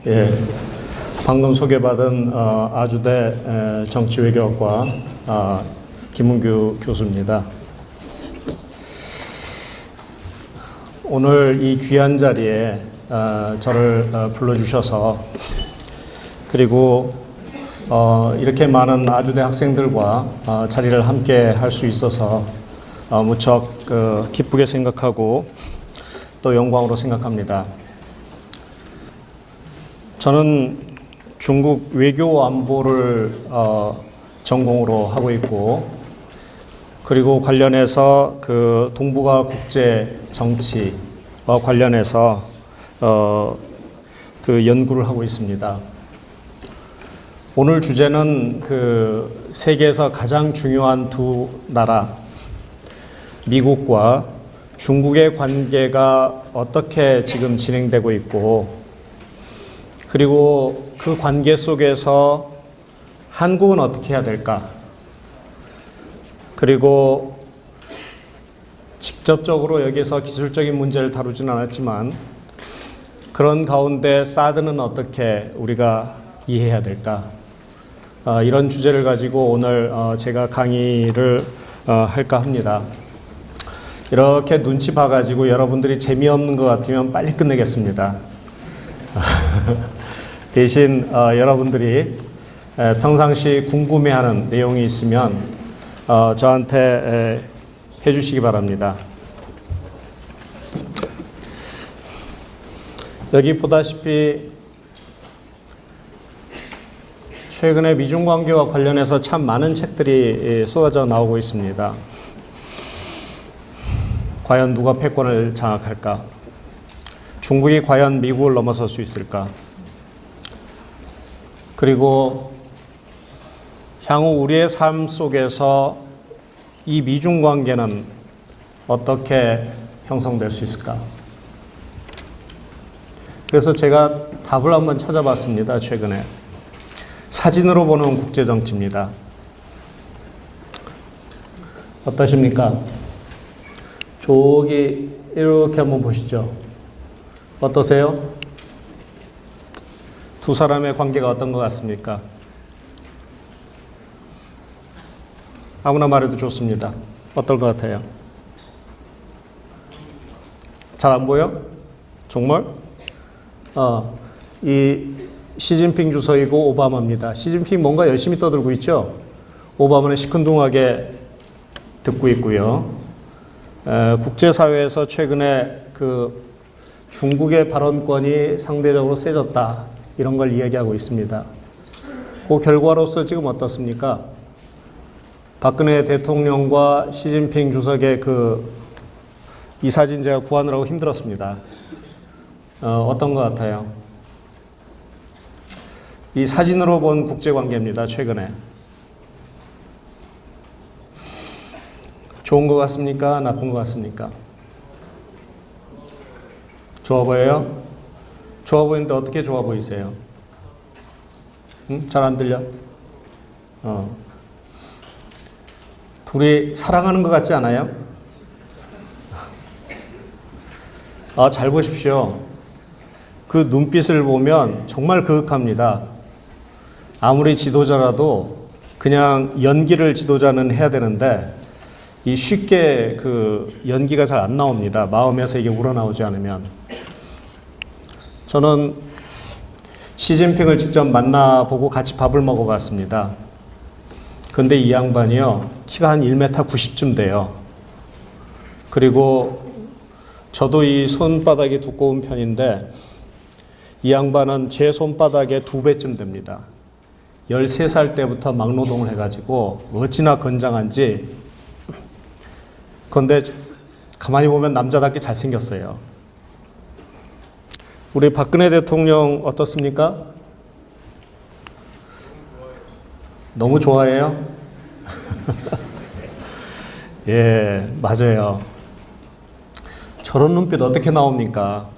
예, 방금 소개받은 아주대 정치외교학과 김은규 교수입니다. 오늘 이 귀한 자리에 저를 불러주셔서 그리고 이렇게 많은 아주대 학생들과 자리를 함께 할 수 있어서 무척 기쁘게 생각하고 또 영광으로 생각합니다. 저는 중국 외교 안보를 전공으로 하고 있고, 그리고 관련해서 그 동북아 국제 정치와 관련해서 그 연구를 하고 있습니다. 오늘 주제는 그 세계에서 가장 중요한 두 나라, 미국과 중국의 관계가 어떻게 지금 진행되고 있고, 그리고 그 관계 속에서 한국은 어떻게 해야 될까? 그리고 직접적으로 여기서 기술적인 문제를 다루지는 않았지만 그런 가운데 사드는 어떻게 우리가 이해해야 될까? 이런 주제를 가지고 오늘 제가 강의를 할까 합니다. 이렇게 눈치 봐가지고 여러분들이 재미없는 것 같으면 빨리 끝내겠습니다. 대신 여러분들이 평상시 궁금해하는 내용이 있으면 저한테 해주시기 바랍니다. 여기 보다시피 최근에 미중 관계와 관련해서 참 많은 책들이 쏟아져 나오고 있습니다. 과연 누가 패권을 장악할까? 중국이 과연 미국을 넘어설 수 있을까? 그리고 향후 우리의 삶 속에서 이 미중 관계는 어떻게 형성될 수 있을까? 그래서 제가 답을 한번 찾아봤습니다, 최근에. 사진으로 보는 국제정치입니다. 어떠십니까? 저기 이렇게 한번 보시죠. 어떠세요? 두 사람의 관계가 어떤 것 같습니까? 아무나 말해도 좋습니다. 어떨 것 같아요? 잘 안 보여? 정말? 이 시진핑 주석이고 오바마입니다. 시진핑 뭔가 열심히 떠들고 있죠? 오바마는 시큰둥하게 듣고 있고요. 국제사회에서 최근에 그 중국의 발언권이 상대적으로 세졌다, 이런 걸 이야기하고 있습니다. 그 결과로서 지금 어떻습니까? 박근혜 대통령과 시진핑 주석의 이 사진 제가 구하느라고 힘들었습니다. 어떤 것 같아요? 이 사진으로 본 국제관계입니다, 최근에. 좋은 것 같습니까? 나쁜 것 같습니까? 좋아 보여요? 좋아 보이는데 어떻게 좋아 보이세요? 잘 안 들려? 둘이 사랑하는 것 같지 않아요? 잘 보십시오. 그 눈빛을 보면 정말 그윽합니다. 아무리 지도자라도 그냥 연기를 지도자는 해야 되는데 이 쉽게 그 연기가 잘 안 나옵니다. 마음에서 이게 우러나오지 않으면. 저는 시진핑을 직접 만나보고 같이 밥을 먹어봤습니다. 근데 이 양반이요, 키가 한 1m 90쯤 돼요. 그리고 저도 이 손바닥이 두꺼운 편인데 이 양반은 제 손바닥의 2배쯤 됩니다. 13살 때부터 막노동을 해가지고 어찌나 건장한지. 그런데 가만히 보면 남자답게 잘생겼어요. 우리 박근혜 대통령 어떻습니까? 너무 좋아해요? 예, 맞아요. 저런 눈빛 어떻게 나옵니까?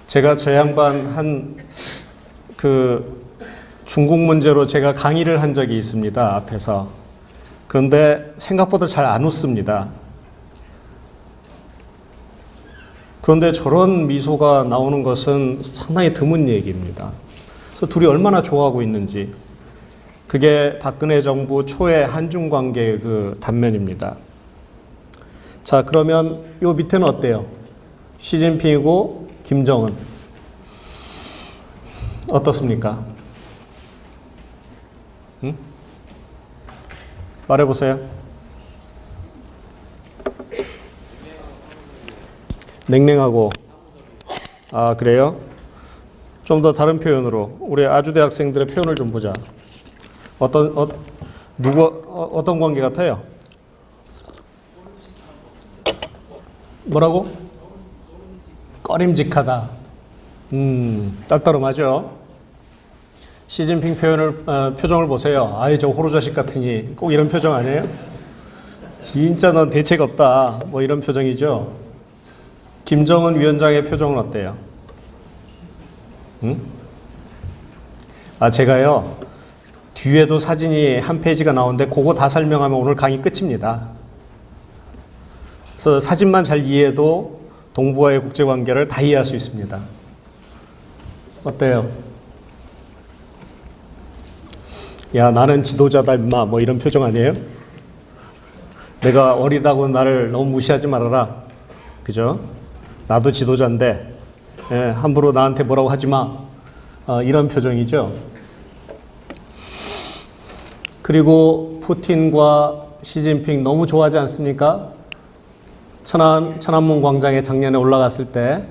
제가 저 양반 중국 문제로 제가 강의를 한 적이 있습니다, 앞에서. 그런데 생각보다 잘 안 웃습니다. 그런데 저런 미소가 나오는 것은 상당히 드문 얘기입니다. 그래서 둘이 얼마나 좋아하고 있는지, 그게 박근혜 정부 초의 한중 관계의 그 단면입니다. 자, 그러면 요 밑에는 어때요? 시진핑이고 김정은. 어떻습니까? 응? 말해보세요. 냉랭하고. 아, 그래요? 좀 더 다른 표현으로 우리 아주대 학생들의 표현을 좀 보자. 어떤 관계 같아요? 뭐라고? 꺼림직하다. 떨떠름하죠. 시진핑 표정을 보세요. 아이, 저 호루자식 같으니. 꼭 이런 표정 아니에요? 진짜 넌 대책 없다. 뭐 이런 표정이죠. 김정은 위원장의 표정은 어때요? 응? 아, 제가요, 뒤에도 사진이 한 페이지가 나오는데 그거 다 설명하면 오늘 강의 끝입니다. 그래서 사진만 잘 이해해도 동북아의 국제관계를 다 이해할 수 있습니다. 어때요? 야, 나는 지도자다 임마, 뭐 이런 표정 아니에요? 내가 어리다고 나를 너무 무시하지 말아라. 그죠? 나도 지도자인데, 함부로 나한테 뭐라고 하지 마. 이런 표정이죠. 그리고 푸틴과 시진핑 너무 좋아하지 않습니까? 천안문 광장에 작년에 올라갔을 때,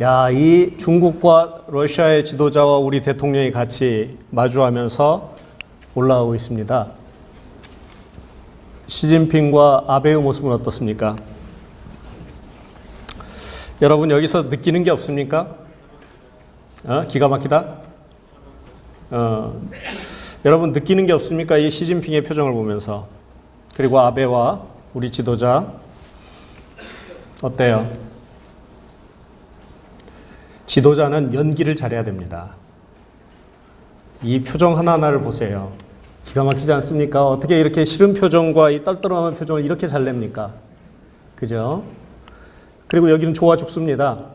야, 이 중국과 러시아의 지도자와 우리 대통령이 같이 마주하면서 올라가고 있습니다. 시진핑과 아베의 모습은 어떻습니까? 여러분, 여기서 느끼는 게 없습니까? 기가 막히다? 여러분, 느끼는 게 없습니까? 이 시진핑의 표정을 보면서. 그리고 아베와 우리 지도자. 어때요? 지도자는 연기를 잘해야 됩니다. 이 표정 하나하나를 보세요. 기가 막히지 않습니까? 어떻게 이렇게 싫은 표정과 이 떨떠름한 표정을 이렇게 잘 냅니까? 그죠? 그리고 여기는 좋아 죽습니다.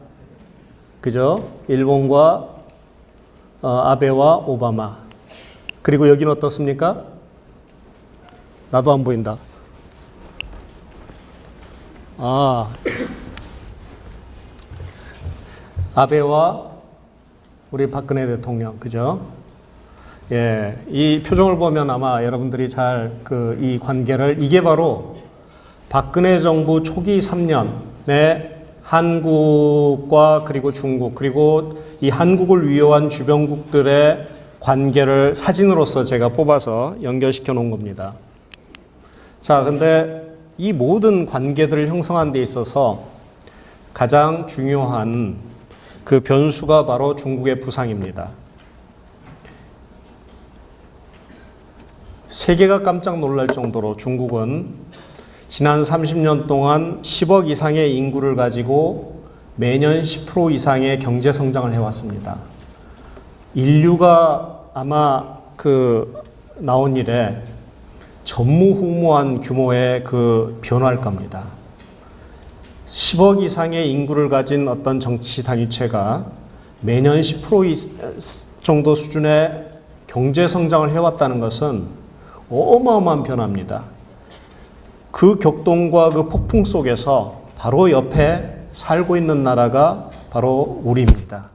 그죠? 일본과 아베와 오바마. 그리고 여기는 어떻습니까? 나도 안 보인다. 아베와 우리 박근혜 대통령, 그죠? 예, 이 표정을 보면 아마 여러분들이 잘 이 관계를, 이게 바로 박근혜 정부 초기 3년에 한국과 그리고 중국, 그리고 이 한국을 위협한 주변국들의 관계를 사진으로서 제가 뽑아서 연결시켜 놓은 겁니다. 자, 근데 이 모든 관계들을 형성한 데 있어서 가장 중요한 그 변수가 바로 중국의 부상입니다. 세계가 깜짝 놀랄 정도로 중국은 지난 30년 동안 10억 이상의 인구를 가지고 매년 10% 이상의 경제 성장을 해왔습니다. 인류가 아마 나온 이래 전무후무한 규모의 변화일 겁니다. 10억 이상의 인구를 가진 어떤 정치 단위체가 매년 10% 정도 수준의 경제 성장을 해왔다는 것은 어마어마한 변화입니다. 그 격동과 그 폭풍 속에서 바로 옆에 살고 있는 나라가 바로 우리입니다.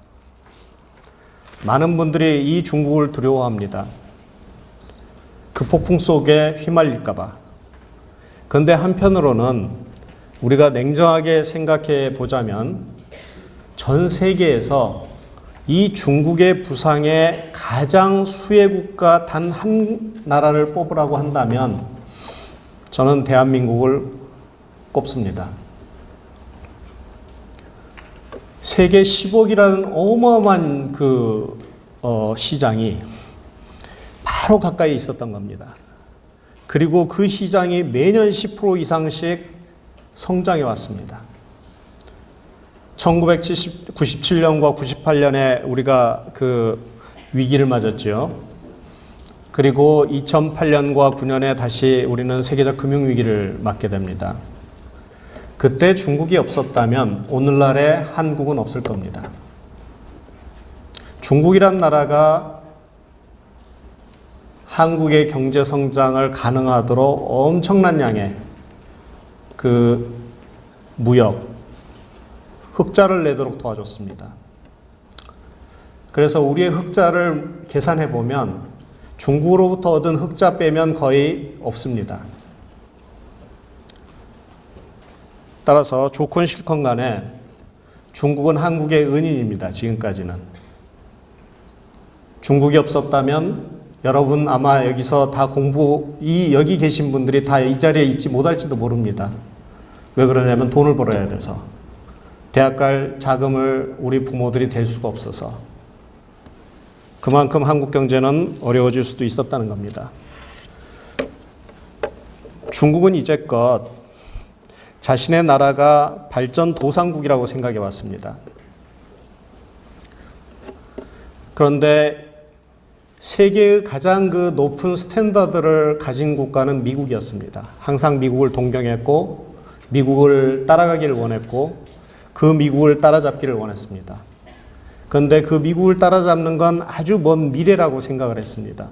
많은 분들이 이 중국을 두려워합니다. 그 폭풍 속에 휘말릴까봐. 그런데 한편으로는 우리가 냉정하게 생각해 보자면 전 세계에서 이 중국의 부상에 가장 수혜 국가 단 한 나라를 뽑으라고 한다면 저는 대한민국을 꼽습니다. 세계 10억이라는 어마어마한 시장이 바로 가까이 있었던 겁니다. 그리고 그 시장이 매년 10% 이상씩 성장해 왔습니다. 1997년과 98년에 우리가 위기를 맞았죠. 그리고 2008년과 9년에 다시 우리는 세계적 금융위기를 맞게 됩니다. 그때 중국이 없었다면 오늘날의 한국은 없을 겁니다. 중국이란 나라가 한국의 경제 성장을 가능하도록 엄청난 양의 그 무역, 흑자를 내도록 도와줬습니다. 그래서 우리의 흑자를 계산해 보면 중국으로부터 얻은 흑자 빼면 거의 없습니다. 따라서 좋건 싫건 간에 중국은 한국의 은인입니다. 지금까지는. 중국이 없었다면 여러분 아마 여기서 다 여기 계신 분들이 다 이 자리에 있지 못할지도 모릅니다. 왜 그러냐면 돈을 벌어야 돼서. 대학 갈 자금을 우리 부모들이 댈 수가 없어서. 그만큼 한국 경제는 어려워질 수도 있었다는 겁니다. 중국은 이제껏 자신의 나라가 발전도상국이라고 생각해 왔습니다. 그런데 세계의 가장 그 높은 스탠다드를 가진 국가는 미국이었습니다. 항상 미국을 동경했고 미국을 따라가기를 원했고 그 미국을 따라잡기를 원했습니다. 그런데 그 미국을 따라잡는 건 아주 먼 미래라고 생각을 했습니다.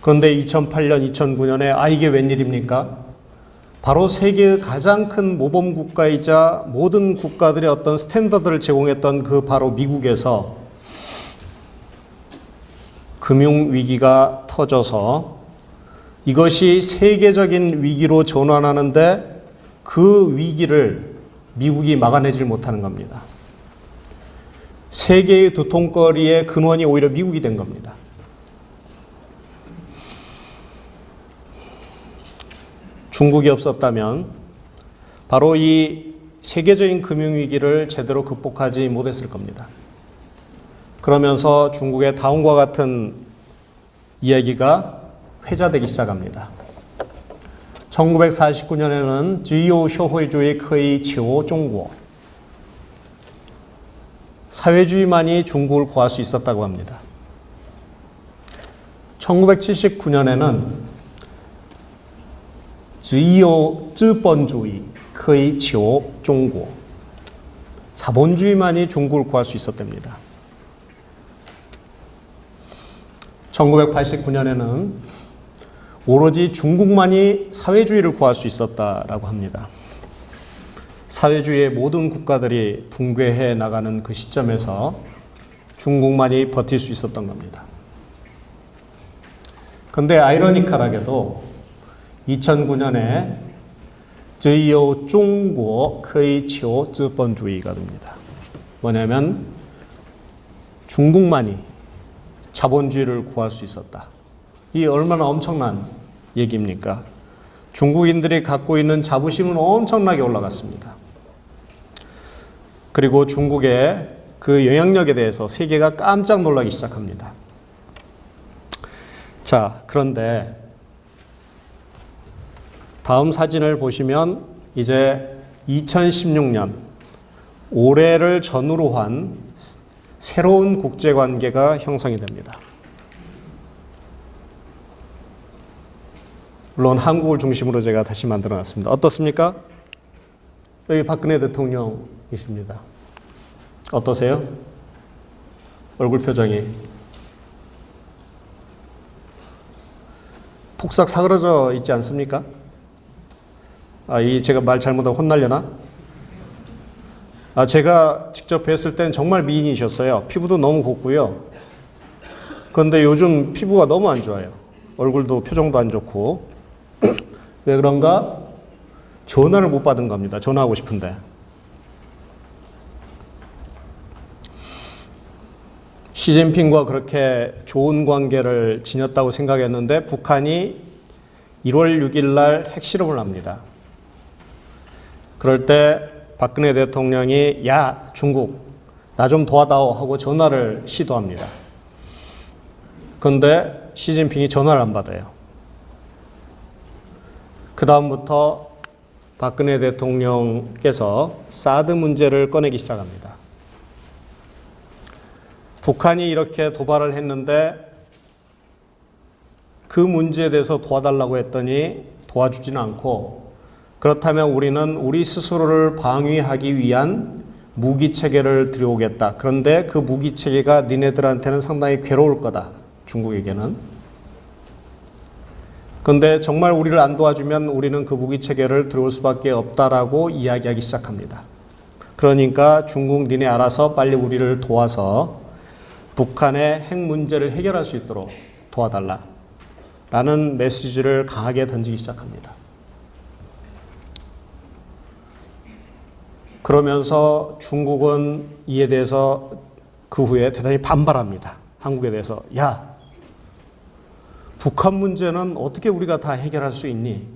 그런데 2008년, 2009년에 이게 웬일입니까? 바로 세계의 가장 큰 모범 국가이자 모든 국가들의 어떤 스탠다드를 제공했던 그 바로 미국에서 금융위기가 터져서 이것이 세계적인 위기로 전환하는데 그 위기를 미국이 막아내질 못하는 겁니다. 세계의 두통거리의 근원이 오히려 미국이 된 겁니다. 중국이 없었다면 바로 이 세계적인 금융위기를 제대로 극복하지 못했을 겁니다. 그러면서 중국의 다음과 같은 이야기가 회자되기 시작합니다. 1949년에는 只有社会主义可以救中国. 사회주의만이 중국을 구할 수 있었다고 합니다. 1979년에는 只有资本主义可以救中国. 자본주의만이 중국을 구할 수 있었답니다. 1989년에는 오로지 중국만이 사회주의를 구할 수 있었다라고 합니다. 사회주의의 모든 국가들이 붕괴해 나가는 그 시점에서 중국만이 버틸 수 있었던 겁니다. 그런데 아이러니컬하게도 2009년에 只有中国可以救资本主义가 됩니다. 뭐냐면 중국만이 자본주의를 구할 수 있었다. 이 얼마나 엄청난 얘기입니까? 중국인들이 갖고 있는 자부심은 엄청나게 올라갔습니다. 그리고 중국의 그 영향력에 대해서 세계가 깜짝 놀라기 시작합니다. 자, 그런데 다음 사진을 보시면 이제 2016년 올해를 전후로 한 새로운 국제관계가 형성이 됩니다. 물론 한국을 중심으로 제가 다시 만들어놨습니다. 어떻습니까? 여기 박근혜 대통령이십니다. 어떠세요? 얼굴 표정이. 폭삭 사그러져 있지 않습니까? 제가 말 잘못하면 혼날려나? 제가 직접 뵀을 땐 정말 미인이셨어요. 피부도 너무 곱고요. 그런데 요즘 피부가 너무 안 좋아요. 얼굴도 표정도 안 좋고. 왜 그런가? 전화를 못 받은 겁니다. 전화하고 싶은데. 시진핑과 그렇게 좋은 관계를 지녔다고 생각했는데 북한이 1월 6일 날 핵실험을 합니다. 그럴 때 박근혜 대통령이 야 중국 나 좀 도와다오 하고 전화를 시도합니다. 그런데 시진핑이 전화를 안 받아요. 그 다음부터 박근혜 대통령께서 사드 문제를 꺼내기 시작합니다. 북한이 이렇게 도발을 했는데 그 문제에 대해서 도와달라고 했더니 도와주지는 않고 그렇다면 우리는 우리 스스로를 방위하기 위한 무기 체계를 들여오겠다. 그런데 그 무기 체계가 니네들한테는 상당히 괴로울 거다. 중국에게는. 그런데 정말 우리를 안 도와주면 우리는 그 무기 체계를 들여올 수밖에 없다라고 이야기하기 시작합니다. 그러니까 중국 니네 알아서 빨리 우리를 도와서 북한의 핵 문제를 해결할 수 있도록 도와달라. 라는 메시지를 강하게 던지기 시작합니다. 그러면서 중국은 이에 대해서 그 후에 대단히 반발합니다. 한국에 대해서. 야, 북한 문제는 어떻게 우리가 다 해결할 수 있니?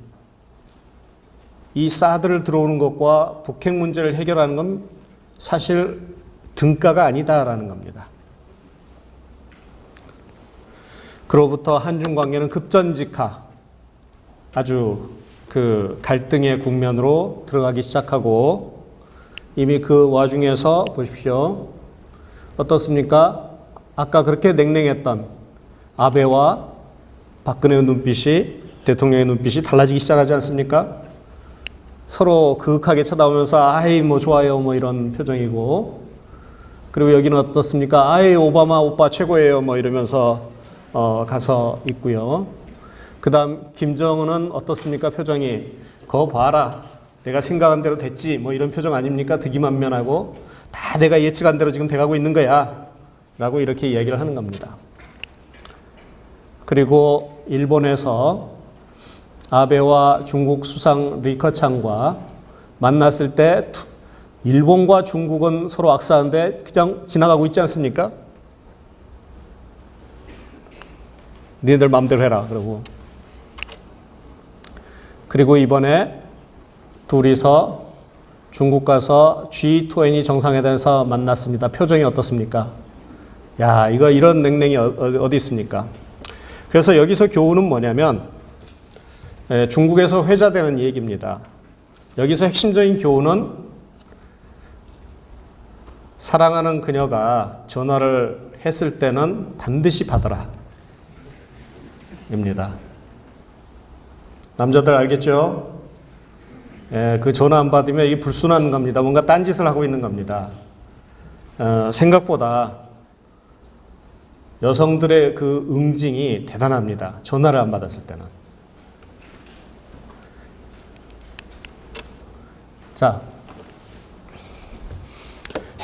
이 사드를 들어오는 것과 북핵 문제를 해결하는 건 사실 등가가 아니다라는 겁니다. 그로부터 한중 관계는 급전직하, 아주 그 갈등의 국면으로 들어가기 시작하고, 이미 그 와중에서 보십시오. 어떻습니까? 아까 그렇게 냉랭했던 아베와 박근혜의 눈빛이, 대통령의 눈빛이 달라지기 시작하지 않습니까? 서로 그윽하게 쳐다보면서 아이 뭐 좋아요 뭐 이런 표정이고, 그리고 여기는 어떻습니까? 아이 오바마 오빠 최고예요 뭐 이러면서 가서 있고요. 그 다음 김정은은 어떻습니까? 표정이 거 봐라 내가 생각한 대로 됐지 뭐 이런 표정 아닙니까? 득이만면하고 다 내가 예측한 대로 지금 돼가고 있는 거야 라고 이렇게 이야기를 하는 겁니다. 그리고 일본에서 아베와 중국 수상 리커창과 만났을 때 일본과 중국은 서로 악수하는데 그냥 지나가고 있지 않습니까? 니네들 마음대로 해라 그러고. 그리고 이번에 둘이서 중국 가서 G20 정상회담에서 만났습니다. 표정이 어떻습니까? 야, 이거 이런 냉랭이 어디 있습니까? 그래서 여기서 교훈은 뭐냐면 중국에서 회자되는 얘기입니다. 여기서 핵심적인 교훈은 사랑하는 그녀가 전화를 했을 때는 반드시 받아라 입니다. 남자들 알겠죠? 그 전화 안 받으면 이게 불순한 겁니다. 뭔가 딴짓을 하고 있는 겁니다. 생각보다 여성들의 그 응징이 대단합니다. 전화를 안 받았을 때는. 자,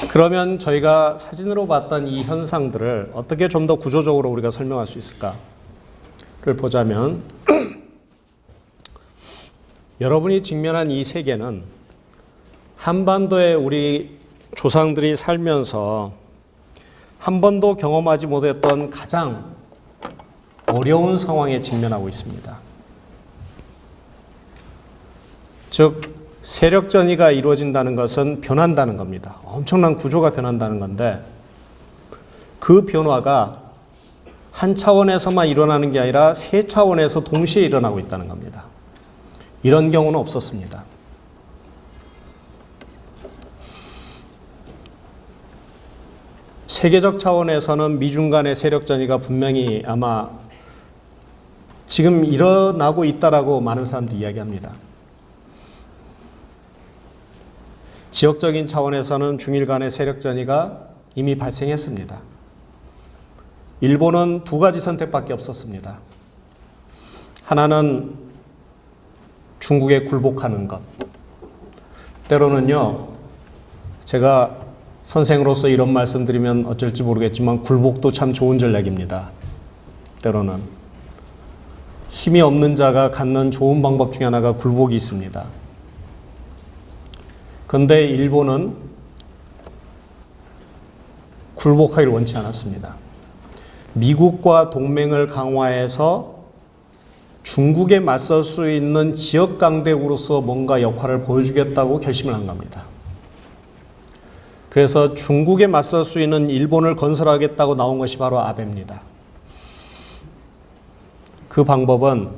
그러면 저희가 사진으로 봤던 이 현상들을 어떻게 좀 더 구조적으로 우리가 설명할 수 있을까를 보자면 여러분이 직면한 이 세계는 한반도에 우리 조상들이 살면서 한 번도 경험하지 못했던 가장 어려운 상황에 직면하고 있습니다. 즉 세력전이가 이루어진다는 것은 변한다는 겁니다. 엄청난 구조가 변한다는 건데 그 변화가 한 차원에서만 일어나는 게 아니라 세 차원에서 동시에 일어나고 있다는 겁니다. 이런 경우는 없었습니다. 세계적 차원에서는 미중 간의 세력전이가 분명히 아마 지금 일어나고 있다라고 많은 사람들이 이야기합니다. 지역적인 차원에서는 중일 간의 세력전이가 이미 발생했습니다. 일본은 두 가지 선택밖에 없었습니다. 하나는 중국에 굴복하는 것. 때로는요, 제가 선생으로서 이런 말씀 드리면 어쩔지 모르겠지만 굴복도 참 좋은 전략입니다. 때로는. 힘이 없는 자가 갖는 좋은 방법 중에 하나가 굴복이 있습니다. 그런데 일본은 굴복하기를 원치 않았습니다. 미국과 동맹을 강화해서 중국에 맞설 수 있는 지역 강대국으로서 뭔가 역할을 보여주겠다고 결심을 한 겁니다. 그래서 중국에 맞설 수 있는 일본을 건설하겠다고 나온 것이 바로 아베입니다. 그 방법은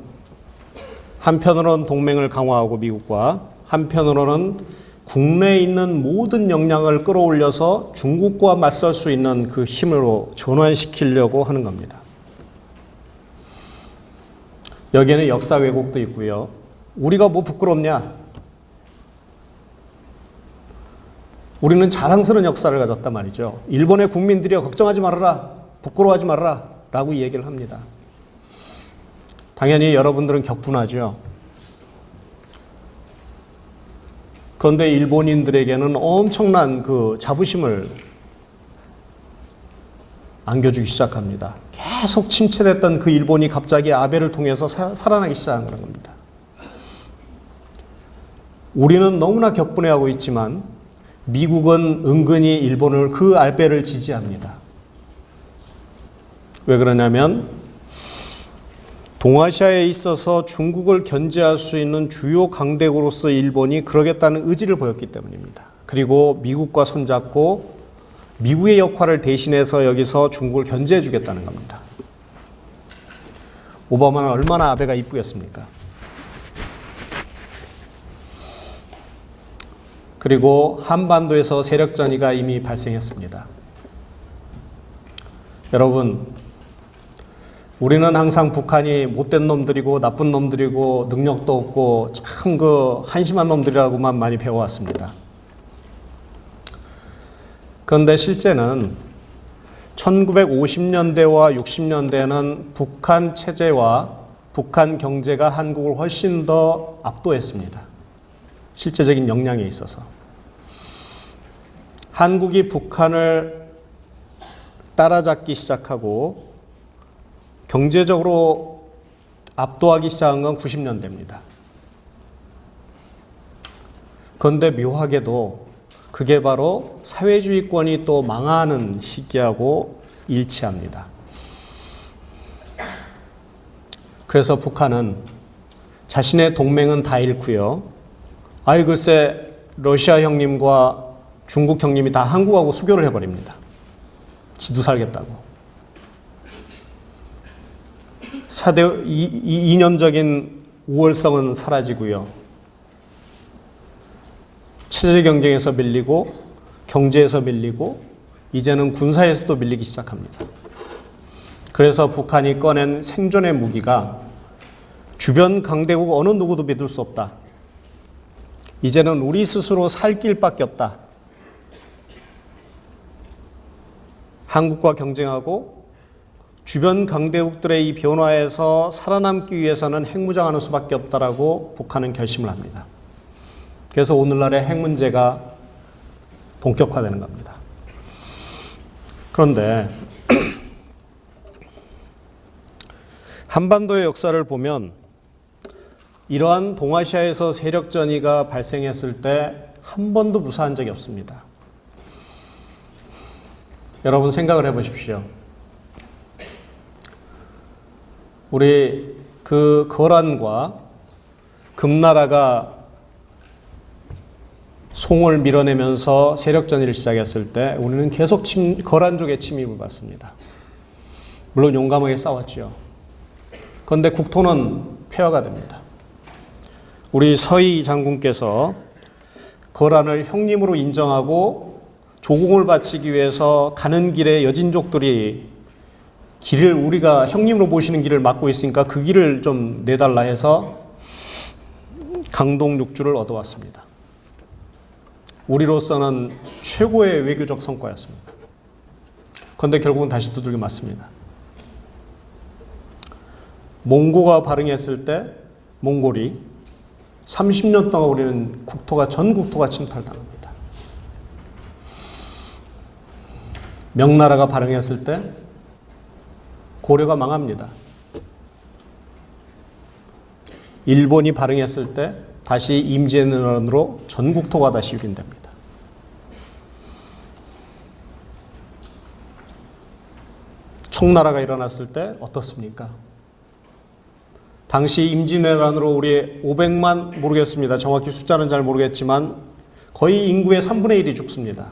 한편으로는 동맹을 강화하고 미국과 한편으로는 국내에 있는 모든 역량을 끌어올려서 중국과 맞설 수 있는 그 힘으로 전환시키려고 하는 겁니다. 여기에는 역사 왜곡도 있고요. 우리가 뭐 부끄럽냐? 우리는 자랑스러운 역사를 가졌단 말이죠. 일본의 국민들이여 걱정하지 말아라, 부끄러워하지 말아라 라고 얘기를 합니다. 당연히 여러분들은 격분하죠. 그런데 일본인들에게는 엄청난 그 자부심을 안겨주기 시작합니다. 계속 침체됐던 그 일본이 갑자기 아베를 통해서 살아나기 시작한 겁니다. 우리는 너무나 격분해하고 있지만 미국은 은근히 일본을 그 아베를 지지합니다. 왜 그러냐면 동아시아에 있어서 중국을 견제할 수 있는 주요 강대국으로서 일본이 그러겠다는 의지를 보였기 때문입니다. 그리고 미국과 손잡고 미국의 역할을 대신해서 여기서 중국을 견제해 주겠다는 겁니다. 오바마는 얼마나 아베가 이쁘겠습니까? 그리고 한반도에서 세력전이가 이미 발생했습니다. 여러분, 우리는 항상 북한이 못된 놈들이고 나쁜 놈들이고 능력도 없고 참 그 한심한 놈들이라고만 많이 배워왔습니다. 그런데 실제는 1950년대와 60년대에는 북한 체제와 북한 경제가 한국을 훨씬 더 압도했습니다. 실제적인 역량에 있어서. 한국이 북한을 따라잡기 시작하고 경제적으로 압도하기 시작한 건 90년대입니다. 그런데 묘하게도 그게 바로 사회주의권이 또 망하는 시기하고 일치합니다. 그래서 북한은 자신의 동맹은 다 잃고요. 아이 글쎄 러시아 형님과 중국 형님이 다 한국하고 수교를 해버립니다. 지도 살겠다고. 이념적인 우월성은 사라지고요. 체제 경쟁에서 밀리고 경제에서 밀리고 이제는 군사에서도 밀리기 시작합니다. 그래서 북한이 꺼낸 생존의 무기가 주변 강대국 어느 누구도 믿을 수 없다. 이제는 우리 스스로 살 길밖에 없다. 한국과 경쟁하고 주변 강대국들의 이 변화에서 살아남기 위해서는 핵무장하는 수밖에 없다라고 북한은 결심을 합니다. 그래서 오늘날의 핵 문제가 본격화되는 겁니다. 그런데 한반도의 역사를 보면 이러한 동아시아에서 세력 전이가 발생했을 때 한 번도 무사한 적이 없습니다. 여러분 생각을 해보십시오. 우리 그 거란과 금나라가 송을 밀어내면서 세력전이를 시작했을 때 우리는 계속 거란 쪽의 침입을 받습니다. 물론 용감하게 싸웠죠. 그런데 국토는 폐허가 됩니다. 우리 서희 장군께서 거란을 형님으로 인정하고 조공을 바치기 위해서 가는 길에 여진족들이 길을 우리가 형님으로 모시는 길을 막고 있으니까 그 길을 좀 내달라 해서 강동 6주를 얻어왔습니다. 우리로서는 최고의 외교적 성과였습니다. 그런데 결국은 다시 두들겨 맞습니다. 몽고가 발흥했을 때 몽골이 30년 동안 우리는 전 국토가 침탈당합니다. 명나라가 발흥했을 때 고려가 망합니다. 일본이 발흥했을 때 다시 임진왜란으로 전 국토가 다시 유린됩니다. 청나라가 일어났을 때 어떻습니까? 당시 임진왜란으로 우리 500만 모르겠습니다. 정확히 숫자는 잘 모르겠지만 거의 인구의 3분의 1이 죽습니다.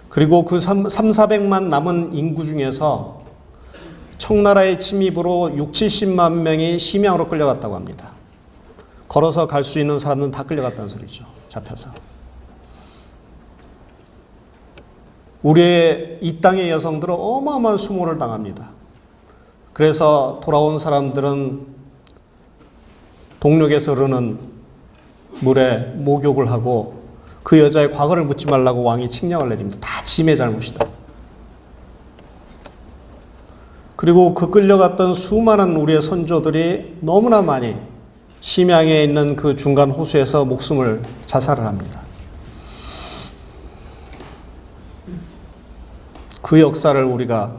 그리고 그 400만 남은 인구 중에서 청나라의 침입으로 6, 70만 명이 심양으로 끌려갔다고 합니다. 걸어서 갈 수 있는 사람은 다 끌려갔다는 소리죠. 잡혀서. 우리의 이 땅의 여성들은 어마어마한 수모를 당합니다. 그래서 돌아온 사람들은 동력에서 흐르는 물에 목욕을 하고 그 여자의 과거를 묻지 말라고 왕이 칙령을 내립니다. 다 짐의 잘못이다. 그리고 그 끌려갔던 수많은 우리의 선조들이 너무나 많이 심양에 있는 그 중간 호수에서 목숨을 자살을 합니다. 그 역사를 우리가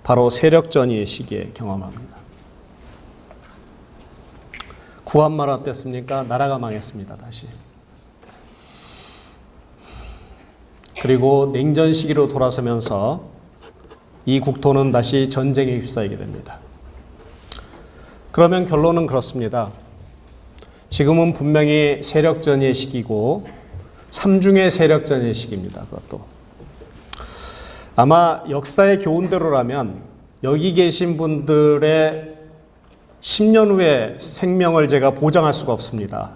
바로 세력전이의 시기에 경험합니다. 구한말 어땠습니까? 나라가 망했습니다. 다시. 그리고 냉전 시기로 돌아서면서 이 국토는 다시 전쟁에 휩싸이게 됩니다. 그러면 결론은 그렇습니다. 지금은 분명히 세력전의 시기고 삼중의 세력전의 시기입니다. 그것도. 아마 역사의 교훈대로라면 여기 계신 분들의 10년 후의 생명을 제가 보장할 수가 없습니다.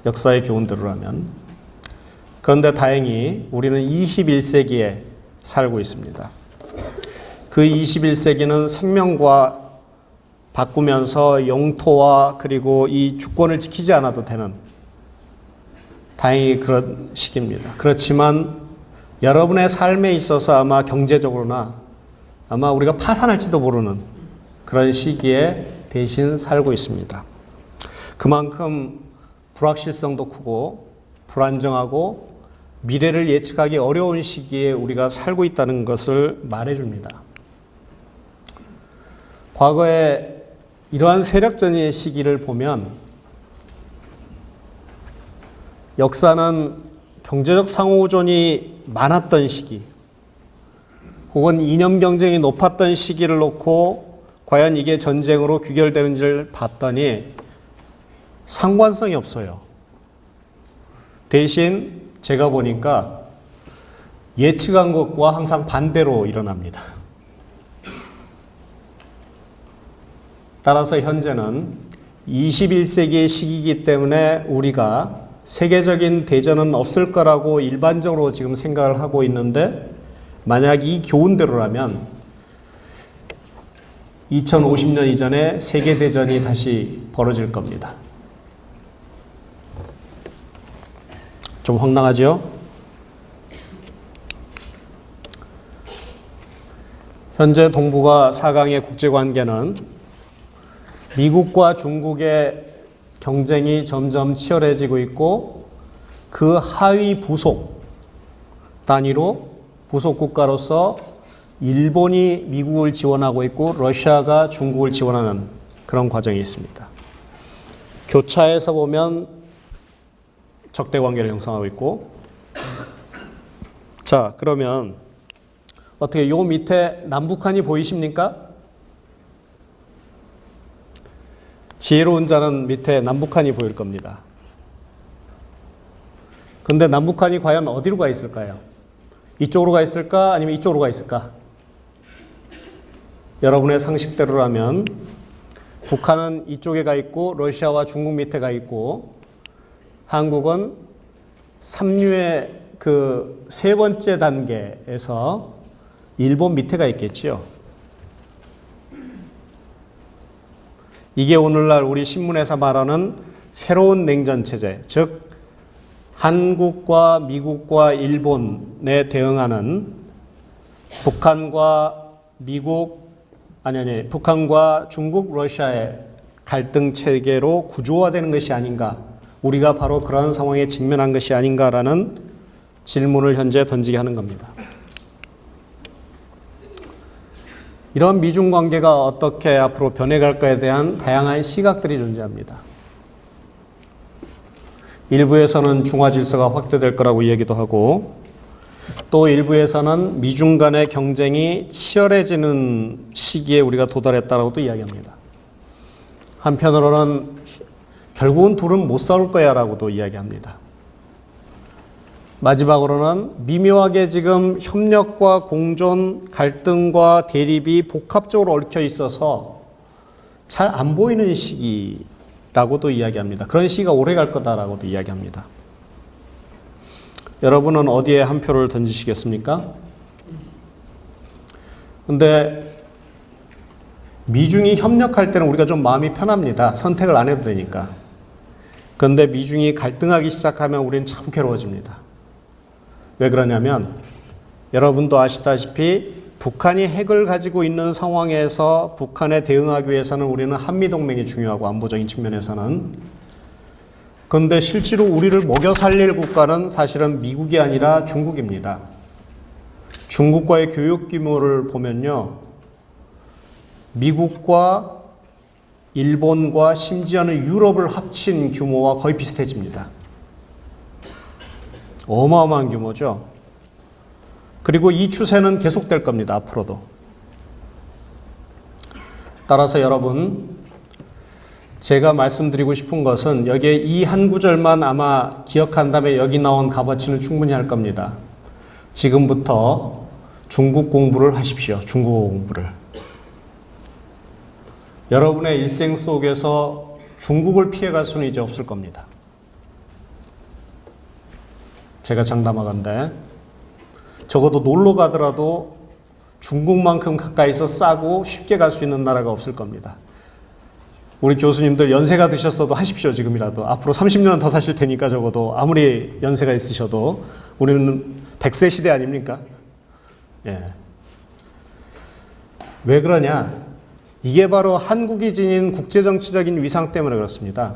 역사의 교훈대로라면. 그런데 다행히 우리는 21세기에 살고 있습니다. 그 21세기는 생명과 바꾸면서 영토와 그리고 이 주권을 지키지 않아도 되는 다행히 그런 시기입니다. 그렇지만 여러분의 삶에 있어서 아마 경제적으로나 아마 우리가 파산할지도 모르는 그런 시기에 대신 살고 있습니다. 그만큼 불확실성도 크고 불안정하고 미래를 예측하기 어려운 시기에 우리가 살고 있다는 것을 말해줍니다. 과거에 이러한 세력전의 시기를 보면 역사는 경제적 상호존이 많았던 시기 혹은 이념 경쟁이 높았던 시기를 놓고 과연 이게 전쟁으로 귀결되는지를 봤더니 상관성이 없어요. 대신 제가 보니까 예측한 것과 항상 반대로 일어납니다. 따라서 현재는 21세기의 시기이기 때문에 우리가 세계적인 대전은 없을 거라고 일반적으로 지금 생각을 하고 있는데 만약 이 교훈대로라면 2050년 이전에 세계대전이 다시 벌어질 겁니다. 좀 황당하죠? 현재 동북아 4강의 국제관계는 미국과 중국의 경쟁이 점점 치열해지고 있고 그 하위 부속 단위로 부속 국가로서 일본이 미국을 지원하고 있고 러시아가 중국을 지원하는 그런 과정이 있습니다. 교차에서 보면 적대 관계를 형성하고 있고 자 그러면 어떻게 요 밑에 남북한이 보이십니까? 지혜로운 자는 밑에 남북한이 보일 겁니다. 그런데 남북한이 과연 어디로 가 있을까요? 이쪽으로 가 있을까? 아니면 이쪽으로 가 있을까? 여러분의 상식대로라면 북한은 이쪽에 가 있고 러시아와 중국 밑에 가 있고 한국은 삼류의 그 세 번째 단계에서 일본 밑에 가 있겠지요. 이게 오늘날 우리 신문에서 말하는 새로운 냉전체제, 즉 한국과 미국과 일본에 대응하는 북한과 미국, 북한과 중국, 러시아의 갈등 체계로 구조화되는 것이 아닌가, 우리가 바로 그러한 상황에 직면한 것이 아닌가라는 질문을 현재 던지게 하는 겁니다. 이런 미중 관계가 어떻게 앞으로 변해갈까에 대한 다양한 시각들이 존재합니다. 일부에서는 중화 질서가 확대될 거라고 이야기도 하고 또 일부에서는 미중 간의 경쟁이 치열해지는 시기에 우리가 도달했다라고도 이야기합니다. 한편으로는 결국은 둘은 못 싸울 거야 라고도 이야기합니다. 마지막으로는 미묘하게 지금 협력과 공존, 갈등과 대립이 복합적으로 얽혀 있어서 잘 안 보이는 시기라고도 이야기합니다. 그런 시기가 오래 갈 거다라고도 이야기합니다. 여러분은 어디에 한 표를 던지시겠습니까? 근데 미중이 협력할 때는 우리가 좀 마음이 편합니다. 선택을 안 해도 되니까. 그런데 미중이 갈등하기 시작하면 우리는 참 괴로워집니다. 왜 그러냐면 여러분도 아시다시피 북한이 핵을 가지고 있는 상황에서 북한에 대응하기 위해서는 우리는 한미동맹이 중요하고 안보적인 측면에서는. 그런데 실제로 우리를 먹여 살릴 국가는 사실은 미국이 아니라 중국입니다. 중국과의 교육 규모를 보면요, 미국과 일본과 심지어는 유럽을 합친 규모와 거의 비슷해집니다. 어마어마한 규모죠. 그리고 이 추세는 계속될 겁니다. 앞으로도. 따라서 여러분, 제가 말씀드리고 싶은 것은 여기에 이 한 구절만 아마 기억한다면 여기 나온 값어치는 충분히 할 겁니다. 지금부터 중국 공부를 하십시오. 중국어 공부를. 여러분의 일생 속에서 중국을 피해갈 수는 이제 없을 겁니다. 제가 장담하건대 적어도 놀러 가더라도 중국만큼 가까이서 싸고 쉽게 갈 수 있는 나라가 없을 겁니다. 우리 교수님들 연세가 드셨어도 하십시오. 지금이라도. 앞으로 30년은 더 사실 테니까 적어도 아무리 연세가 있으셔도 우리는 100세 시대 아닙니까? 예. 왜 그러냐? 이게 바로 한국이 지닌 국제정치적인 위상 때문에 그렇습니다.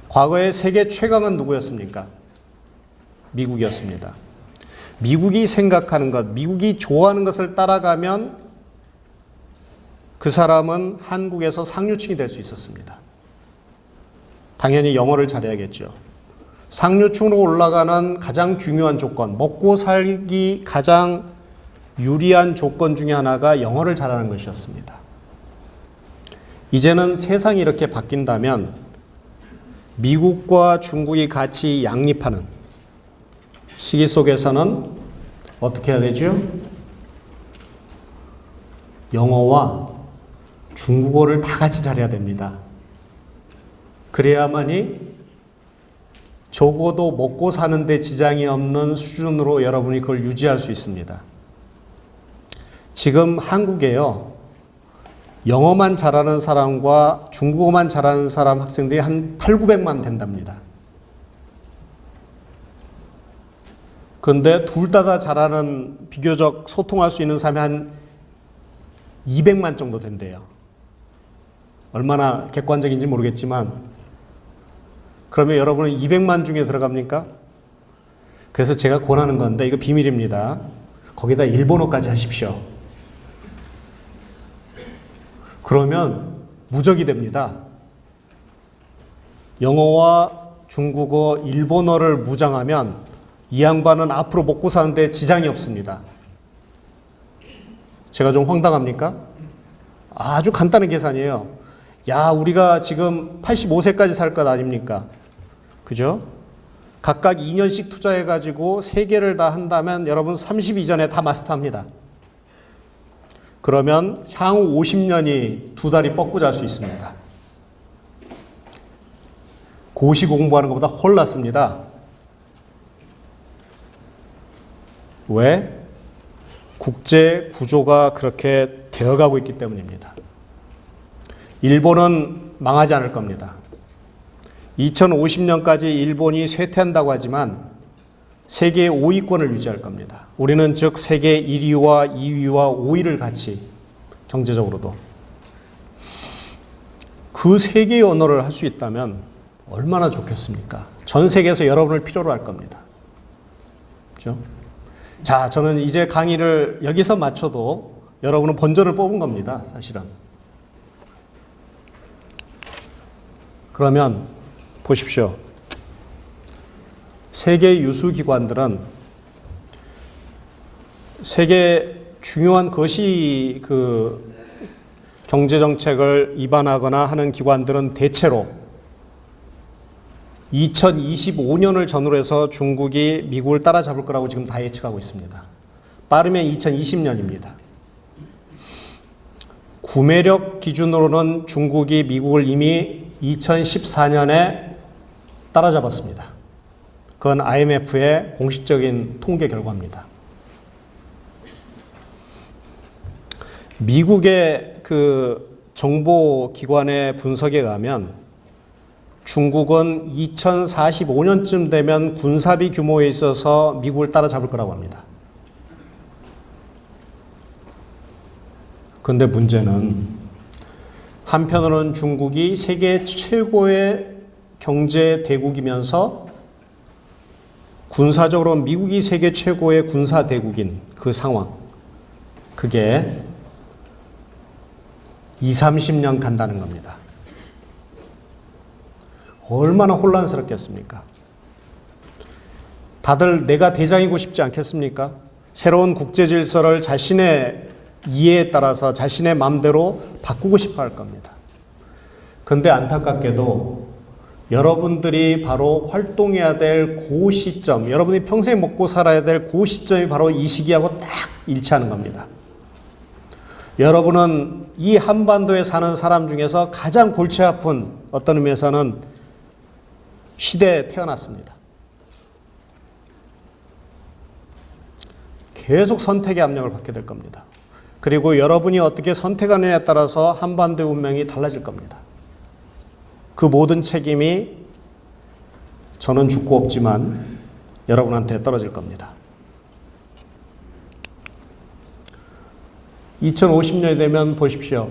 과거에 세계 최강은 누구였습니까? 미국이었습니다. 미국이 생각하는 것, 미국이 좋아하는 것을 따라가면 그 사람은 한국에서 상류층이 될 수 있었습니다. 당연히 영어를 잘해야겠죠. 상류층으로 올라가는 가장 중요한 조건, 먹고 살기 가장 유리한 조건 중에 하나가 영어를 잘하는 것이었습니다. 이제는 세상이 이렇게 바뀐다면 미국과 중국이 같이 양립하는 시기 속에서는 어떻게 해야 되죠? 영어와 중국어를 다 같이 잘해야 됩니다. 그래야만이 적어도 먹고 사는데 지장이 없는 수준으로 여러분이 그걸 유지할 수 있습니다. 지금 한국에요, 영어만 잘하는 사람과 중국어만 잘하는 사람 학생들이 한 800~900만 된답니다. 그런데 둘 다 잘하는, 비교적 소통할 수 있는 사람이 한 200만 정도 된대요. 얼마나 객관적인지 모르겠지만, 그러면 여러분은 200만 중에 들어갑니까? 그래서 제가 권하는 건데, 이거 비밀입니다. 거기다 일본어까지 하십시오. 그러면 무적이 됩니다. 영어와 중국어, 일본어를 무장하면 이 양반은 앞으로 먹고 사는데 지장이 없습니다. 제가 좀 황당합니까? 아주 간단한 계산이에요. 야, 우리가 지금 85세까지 살 것 아닙니까? 그죠? 각각 2년씩 투자해가지고 3개를 다 한다면 여러분 30 이전에 다 마스터합니다. 그러면 향후 50년이 두 다리 뻗고 잘 수 있습니다. 고시 공부하는 것보다 훨 낫습니다. 왜? 국제 구조가 그렇게 되어가고 있기 때문입니다. 일본은 망하지 않을 겁니다. 2050년까지 일본이 쇠퇴한다고 하지만 세계 5위권을 유지할 겁니다. 우리는 즉 세계 1위와 2위와 5위를 같이, 경제적으로도 그 세 개의 언어를 할 수 있다면 얼마나 좋겠습니까? 전 세계에서 여러분을 필요로 할 겁니다. 그렇죠? 자, 저는 이제 강의를 여기서 마쳐도 여러분은 본전을 뽑은 겁니다, 사실은. 그러면 보십시오. 세계 유수 기관들은 세계 중요한 것이 그 경제 정책을 입안하거나 하는 기관들은 대체로 2025년을 전후로 해서 중국이 미국을 따라잡을 거라고 지금 다 예측하고 있습니다. 빠르면 2020년입니다. 구매력 기준으로는 중국이 미국을 이미 2014년에 따라잡았습니다. 그건 IMF의 공식적인 통계 결과입니다. 미국의 그 정보기관의 분석에 가면 중국은 2045년쯤 되면 군사비 규모에 있어서 미국을 따라잡을 거라고 합니다. 그런데 문제는 한편으로는 중국이 세계 최고의 경제 대국이면서 군사적으로 미국이 세계 최고의 군사 대국인 그 상황, 그게 20-30년 간다는 겁니다. 얼마나 혼란스럽겠습니까? 다들 내가 대장이고 싶지 않겠습니까? 새로운 국제 질서를 자신의 이해에 따라서 자신의 마음대로 바꾸고 싶어 할 겁니다. 그런데 안타깝게도 여러분들이 바로 활동해야 될 그 시점, 여러분이 평생 먹고 살아야 될 그 시점이 바로 이 시기하고 딱 일치하는 겁니다. 여러분은 이 한반도에 사는 사람 중에서 가장 골치 아픈 어떤 의미에서는 시대에 태어났습니다. 계속 선택의 압력을 받게 될 겁니다. 그리고 여러분이 어떻게 선택하느냐에 따라서 한반도의 운명이 달라질 겁니다. 그 모든 책임이 저는 죽고 없지만 여러분한테 떨어질 겁니다. 2050년이 되면 보십시오.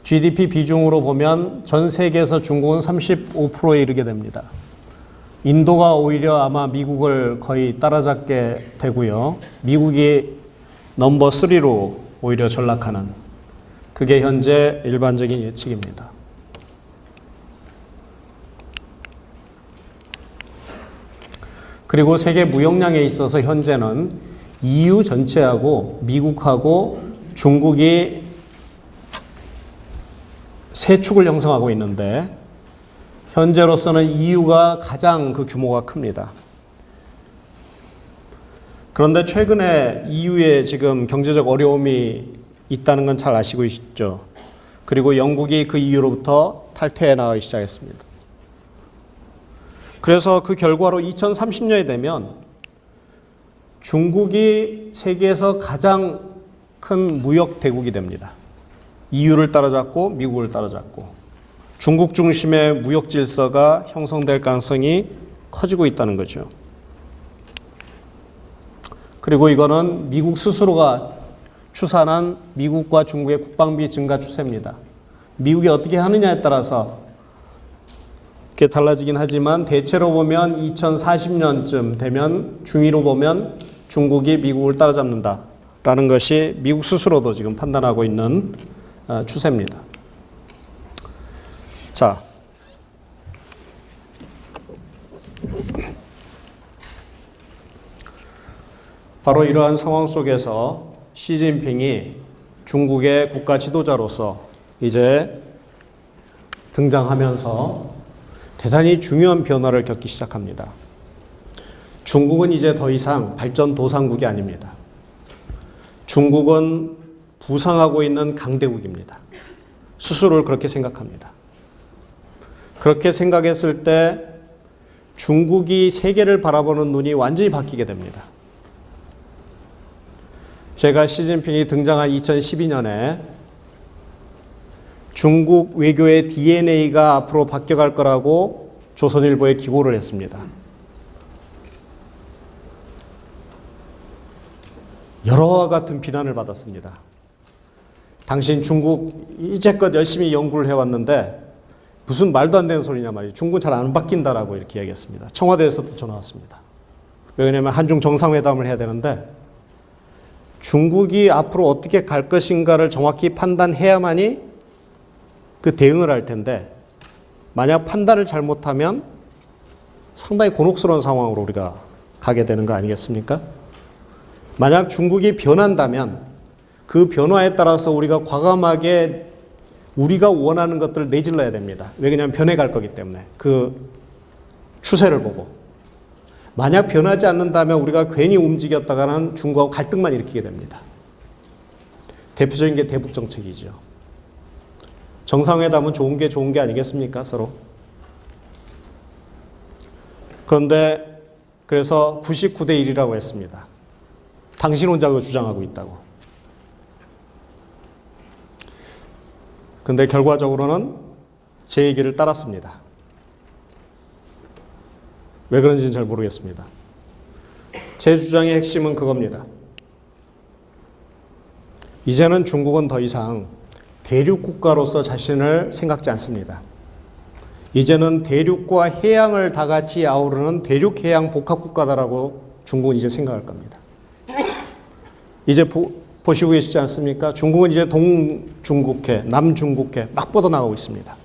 GDP 비중으로 보면 전 세계에서 중국은 35%에 이르게 됩니다. 인도가 오히려 아마 미국을 거의 따라잡게 되고요. 미국이 넘버 3로 오히려 전락하는, 그게 현재 일반적인 예측입니다. 그리고 세계 무역량에 있어서 현재는 EU 전체하고 미국하고 중국이 세 축을 형성하고 있는데 현재로서는 EU가 가장 그 규모가 큽니다. 그런데 최근에 EU에 지금 경제적 어려움이 있다는 건 잘 아시고 있죠. 그리고 영국이 그 EU로부터 탈퇴해 나가기 시작했습니다. 그래서 그 결과로 2030년이 되면 중국이 세계에서 가장 큰 무역 대국이 됩니다. EU를 따라잡고 미국을 따라잡고 중국 중심의 무역 질서가 형성될 가능성이 커지고 있다는 거죠. 그리고 이거는 미국 스스로가 추산한 미국과 중국의 국방비 증가 추세입니다. 미국이 어떻게 하느냐에 따라서 이렇게 달라지긴 하지만 대체로 보면 2040년쯤 되면 중위로 보면 중국이 미국을 따라잡는다라는 것이 미국 스스로도 지금 판단하고 있는 추세입니다. 자, 바로 이러한 상황 속에서 시진핑이 중국의 국가 지도자로서 이제 등장하면서 대단히 중요한 변화를 겪기 시작합니다. 중국은 이제 더 이상 발전도상국이 아닙니다. 중국은 부상하고 있는 강대국입니다. 스스로를 그렇게 생각합니다. 그렇게 생각했을 때 중국이 세계를 바라보는 눈이 완전히 바뀌게 됩니다. 제가 시진핑이 등장한 2012년에 중국 외교의 DNA가 앞으로 바뀌어갈 거라고 조선일보에 기고를 했습니다. 여러와 같은 비난을 받았습니다. 당신 중국 이제껏 열심히 연구를 해왔는데 무슨 말도 안 되는 소리냐 말이에요. 중국은 잘 안 바뀐다라고 이렇게 이야기했습니다. 청와대에서도 전화 왔습니다. 왜냐하면 한중 정상회담을 해야 되는데 중국이 앞으로 어떻게 갈 것인가를 정확히 판단해야만이 그 대응을 할 텐데 만약 판단을 잘못하면 상당히 곤혹스러운 상황으로 우리가 가게 되는 거 아니겠습니까? 만약 중국이 변한다면 그 변화에 따라서 우리가 과감하게 우리가 원하는 것들을 내질러야 됩니다. 왜냐하면 변해갈 거기 때문에 그 추세를 보고 만약 변하지 않는다면 우리가 괜히 움직였다가는 중국하고 갈등만 일으키게 됩니다. 대표적인 게 대북 정책이죠. 정상회담은 좋은 게 아니겠습니까? 서로. 그런데 그래서 99대 1이라고 했습니다. 당신 혼자 주장하고 있다고. 근데 결과적으로는 제 얘기를 따랐습니다. 왜 그런지는 잘 모르겠습니다. 제 주장의 핵심은 그겁니다. 이제는 중국은 더 이상 대륙 국가로서 자신을 생각지 않습니다. 이제는 대륙과 해양을 다 같이 아우르는 대륙 해양 복합 국가다라고 중국은 이제 생각할 겁니다. 이제 보시고 계시지 않습니까? 중국은 이제 동중국해, 남중국해 막 뻗어나가고 있습니다.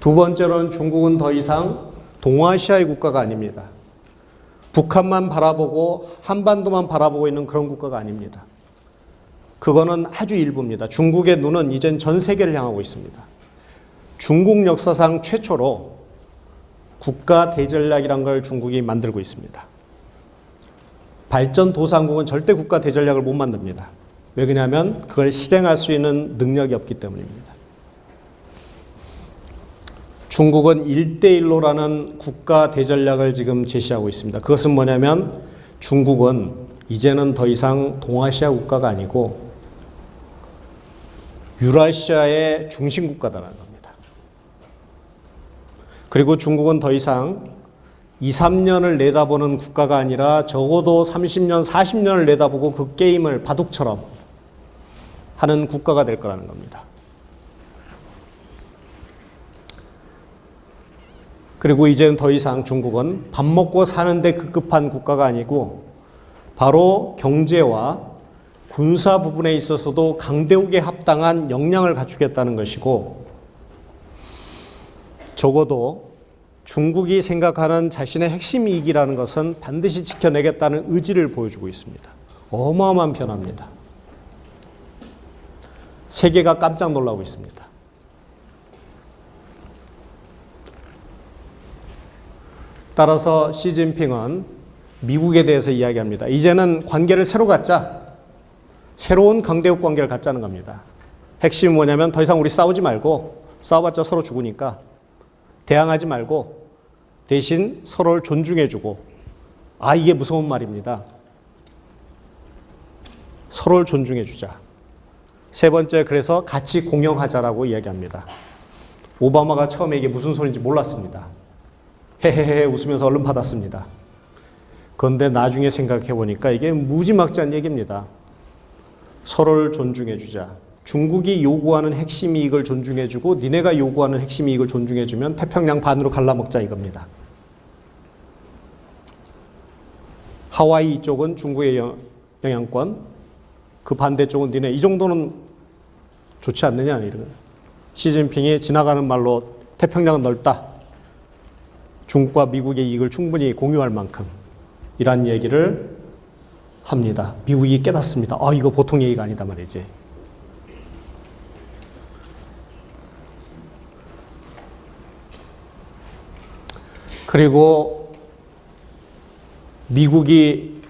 두 번째로는 중국은 더 이상 동아시아의 국가가 아닙니다. 북한만 바라보고 한반도만 바라보고 있는 그런 국가가 아닙니다. 그거는 아주 일부입니다. 중국의 눈은 이젠 전 세계를 향하고 있습니다. 중국 역사상 최초로 국가 대전략이란 걸 중국이 만들고 있습니다. 발전도상국은 절대 국가 대전략을 못 만듭니다. 왜 그러냐면 그걸 실행할 수 있는 능력이 없기 때문입니다. 중국은 1대1로라는 국가 대전략을 지금 제시하고 있습니다. 그것은 뭐냐면 중국은 이제는 더 이상 동아시아 국가가 아니고 유라시아의 중심 국가다라는 겁니다. 그리고 중국은 더 이상 2, 3년을 내다보는 국가가 아니라 적어도 30년, 40년을 내다보고 그 게임을 바둑처럼 하는 국가가 될 거라는 겁니다. 그리고 이제는 더 이상 중국은 밥 먹고 사는데 급급한 국가가 아니고 바로 경제와 군사 부분에 있어서도 강대국에 합당한 역량을 갖추겠다는 것이고 적어도 중국이 생각하는 자신의 핵심 이익이라는 것은 반드시 지켜내겠다는 의지를 보여주고 있습니다. 어마어마한 변화입니다. 세계가 깜짝 놀라고 있습니다. 따라서 시진핑은 미국에 대해서 이야기합니다. 이제는 관계를 새로 갖자. 새로운 강대국 관계를 갖자는 겁니다. 핵심이 뭐냐면 더 이상 우리 싸우지 말고 싸워봤자 서로 죽으니까 대항하지 말고 대신 서로를 존중해주고 이게 무서운 말입니다. 서로를 존중해주자. 세 번째 그래서 같이 공영하자라고 이야기합니다. 오바마가 처음에 이게 무슨 소리인지 몰랐습니다. 헤헤헤 웃으면서 얼른 받았습니다. 그런데 나중에 생각해 보니까 이게 무지막지한 얘기입니다. 서로를 존중해주자. 중국이 요구하는 핵심 이익을 존중해주고 니네가 요구하는 핵심 이익을 존중해주면 태평양 반으로 갈라먹자 이겁니다. 하와이 이쪽은 중국의 영향권, 그 반대쪽은 니네 이 정도는 좋지 않느냐 이런. 시진핑이 지나가는 말로 태평양은 넓다. 중국과 미국의 이익을 충분히 공유할 만큼 이란 얘기를 합니다. 미국이 깨닫습니다. 이거 보통 얘기가 아니다 말이지. 그리고 미국이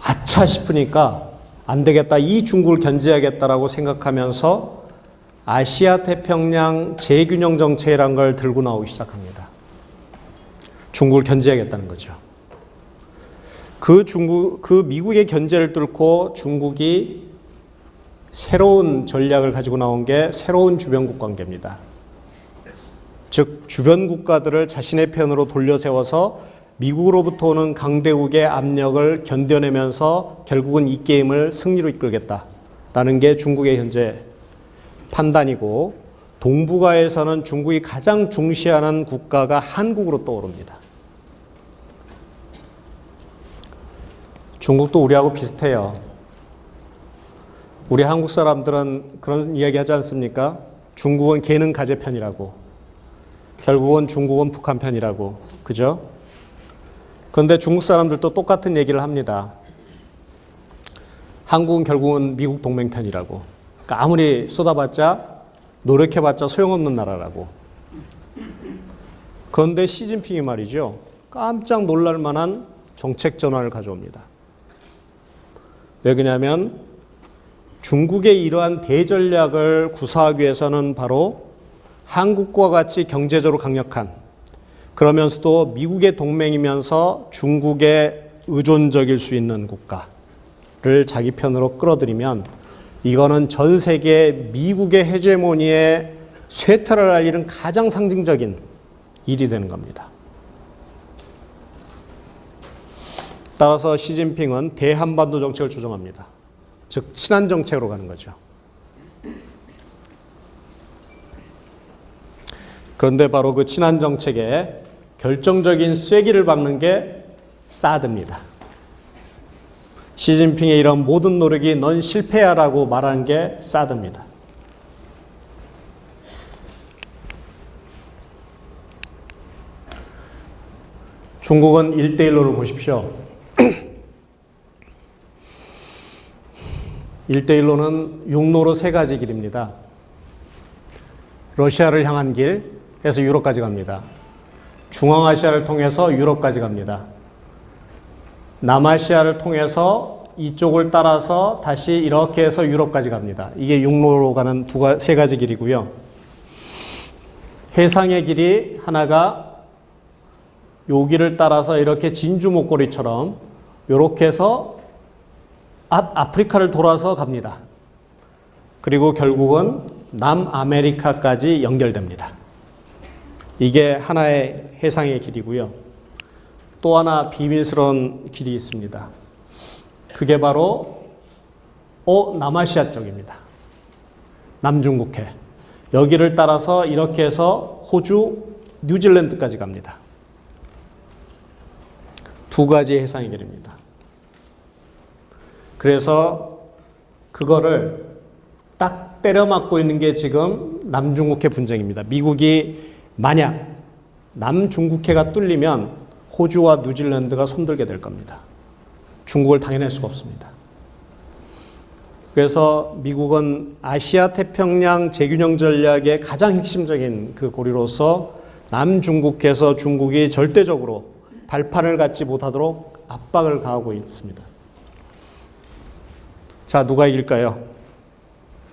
아차 싶으니까 안 되겠다. 이 중국을 견제하겠다라고 생각하면서 아시아 태평양 재균형 정책이라는 걸 들고 나오기 시작합니다. 중국을 견제하겠다는 거죠. 그 미국의 견제를 뚫고 중국이 새로운 전략을 가지고 나온 게 새로운 주변국 관계입니다. 즉 주변 국가들을 자신의 편으로 돌려 세워서 미국으로부터 오는 강대국의 압력을 견뎌내면서 결국은 이 게임을 승리로 이끌겠다라는 게 중국의 현재 판단이고, 동북아에서는 중국이 가장 중시하는 국가가 한국으로 떠오릅니다. 중국도 우리하고 비슷해요. 우리 한국 사람들은 그런 이야기 하지 않습니까? 중국은 개는 가재 편이라고. 결국은 중국은 북한 편이라고. 그죠? 그런데 중국 사람들도 똑같은 얘기를 합니다. 한국은 결국은 미국 동맹 편이라고. 그러니까 아무리 쏟아봤자 노력해봤자 소용없는 나라라고. 그런데 시진핑이 말이죠. 깜짝 놀랄 만한 정책 전환을 가져옵니다. 왜 그러냐면 중국의 이러한 대전략을 구사하기 위해서는 바로 한국과 같이 경제적으로 강력한, 그러면서도 미국의 동맹이면서 중국에 의존적일 수 있는 국가를 자기 편으로 끌어들이면 이거는 전 세계 미국의 헤게모니의 쇠퇴를 알리는 가장 상징적인 일이 되는 겁니다. 따라서 시진핑은 대한반도 정책을 조정합니다. 즉 친한 정책으로 가는 거죠. 그런데 바로 그 친한 정책에 결정적인 쐐기를 밟는 게 사드입니다. 시진핑의 이런 모든 노력이 넌 실패야라고 말한 게 사드입니다. 중국은 1대1로를 보십시오. 1대1로는 육로로 세 가지 길입니다. 러시아를 향한 길에서 유럽까지 갑니다. 중앙아시아를 통해서 유럽까지 갑니다. 남아시아를 통해서 이쪽을 따라서 다시 이렇게 해서 유럽까지 갑니다. 이게 육로로 가는 세 가지 길이고요. 해상의 길이 하나가 요 길을 따라서 이렇게 진주 목걸이처럼 이렇게 해서 아프리카를 돌아서 갑니다. 그리고 결국은 남아메리카까지 연결됩니다. 이게 하나의 해상의 길이고요. 또 하나 비밀스러운 길이 있습니다. 그게 바로 남아시아 쪽입니다. 남중국해. 여기를 따라서 이렇게 해서 호주, 뉴질랜드까지 갑니다. 두 가지의 해상의 길입니다. 그래서 그거를 딱 때려 맞고 있는 게 지금 남중국해 분쟁입니다. 미국이 만약 남중국해가 뚫리면 호주와 뉴질랜드가 손들게 될 겁니다. 중국을 당해낼 수가 없습니다. 그래서 미국은 아시아 태평양 재균형 전략의 가장 핵심적인 그 고리로서 남중국해에서 중국이 절대적으로 발판을 갖지 못하도록 압박을 가하고 있습니다. 자, 누가 이길까요?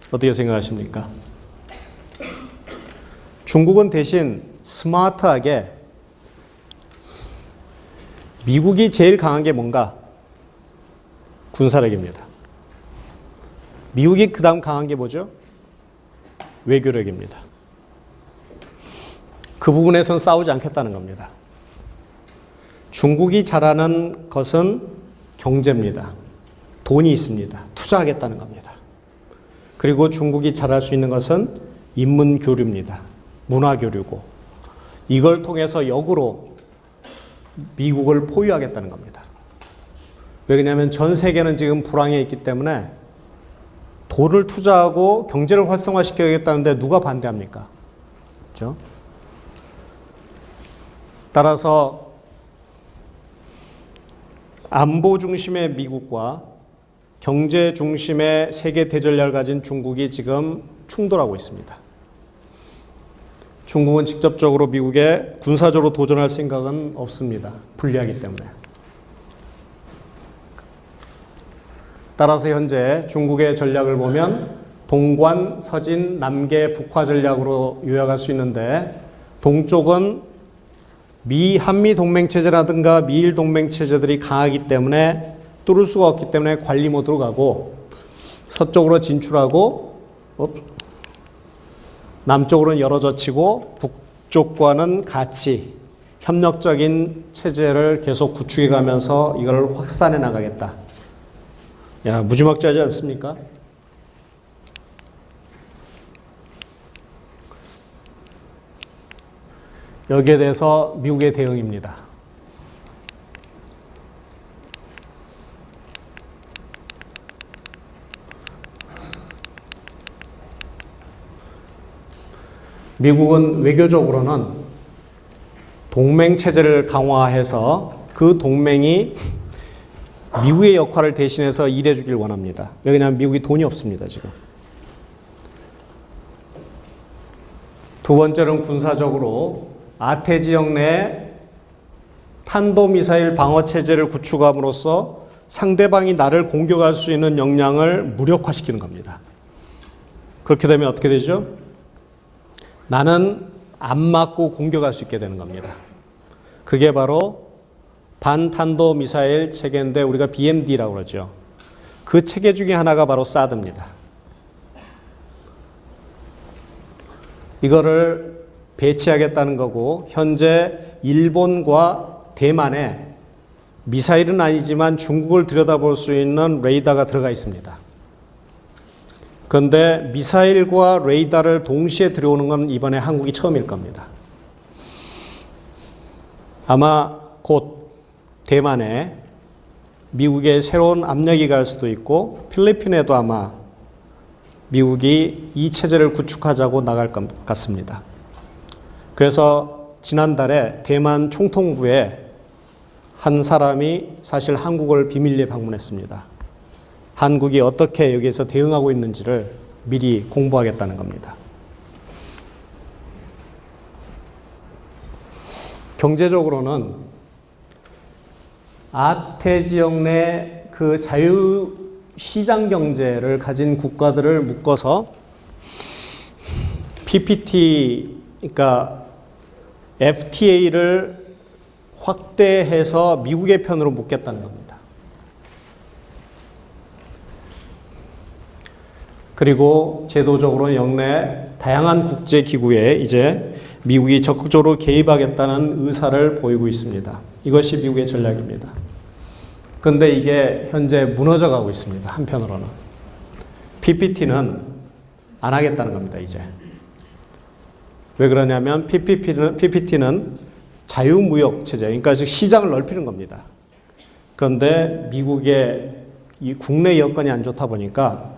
어떻게 생각하십니까? 중국은 대신 스마트하게 미국이 제일 강한 게 뭔가? 군사력입니다. 미국이 그 다음 강한 게 뭐죠? 외교력입니다. 그 부분에선 싸우지 않겠다는 겁니다. 중국이 잘하는 것은 경제입니다. 돈이 있습니다. 투자하겠다는 겁니다. 그리고 중국이 잘할 수 있는 것은 인문교류입니다. 문화교류고 이걸 통해서 역으로 미국을 포위하겠다는 겁니다. 왜냐하면 전 세계는 지금 불황에 있기 때문에 돈을 투자하고 경제를 활성화시켜야겠다는데 누가 반대합니까? 그렇죠? 따라서 안보 중심의 미국과 경제 중심의 세계 대전략을 가진 중국이 지금 충돌하고 있습니다. 중국은 직접적으로 미국에 군사적으로 도전할 생각은 없습니다. 불리하기 때문에. 따라서 현재 중국의 전략을 보면 동관, 서진, 남계, 북화 전략으로 요약할 수 있는데 동쪽은 한미 동맹체제라든가 미일 동맹체제들이 강하기 때문에 뚫을 수가 없기 때문에 관리 모드로 가고 서쪽으로 진출하고 남쪽으로는 열어젖히고 북쪽과는 같이 협력적인 체제를 계속 구축해 가면서 이걸 확산해 나가겠다. 야, 무지막지하지 않습니까? 여기에 대해서 미국의 대응입니다. 미국은 외교적으로는 동맹체제를 강화해서 그 동맹이 미국의 역할을 대신해서 일해 주길 원합니다. 왜냐하면 미국이 돈이 없습니다, 지금. 두 번째는 군사적으로 아태 지역 내에 탄도미사일 방어체제를 구축함으로써 상대방이 나를 공격할 수 있는 역량을 무력화시키는 겁니다. 그렇게 되면 어떻게 되죠? 나는 안 맞고 공격할 수 있게 되는 겁니다. 그게 바로 반탄도미사일 체계인데 우리가 BMD라고 그러죠. 그 체계 중에 하나가 바로 사드입니다. 이거를 배치하겠다는 거고 현재 일본과 대만에 미사일은 아니지만 중국을 들여다볼 수 있는 레이더가 들어가 있습니다. 그런데 미사일과 레이더를 동시에 들여오는 건 이번에 한국이 처음일 겁니다. 아마 곧 대만에 미국의 새로운 압력이 갈 수도 있고 필리핀에도 아마 미국이 이 체제를 구축하자고 나갈 것 같습니다. 그래서 지난달에 대만 총통부에 한 사람이 사실 한국을 비밀리에 방문했습니다. 한국이 어떻게 여기에서 대응하고 있는지를 미리 공부하겠다는 겁니다. 경제적으로는 아태 지역 내 그 자유시장 경제를 가진 국가들을 묶어서 PPT, 그러니까 FTA를 확대해서 미국의 편으로 묶겠다는 겁니다. 그리고 제도적으로 영내 다양한 국제기구에 이제 미국이 적극적으로 개입하겠다는 의사를 보이고 있습니다. 이것이 미국의 전략입니다. 그런데 이게 현재 무너져 가고 있습니다. 한편으로는. PPT는 안 하겠다는 겁니다, 이제. 왜 그러냐면 PPT는 자유무역 체제, 그러니까 즉 시장을 넓히는 겁니다. 그런데 미국의 이 국내 여건이 안 좋다 보니까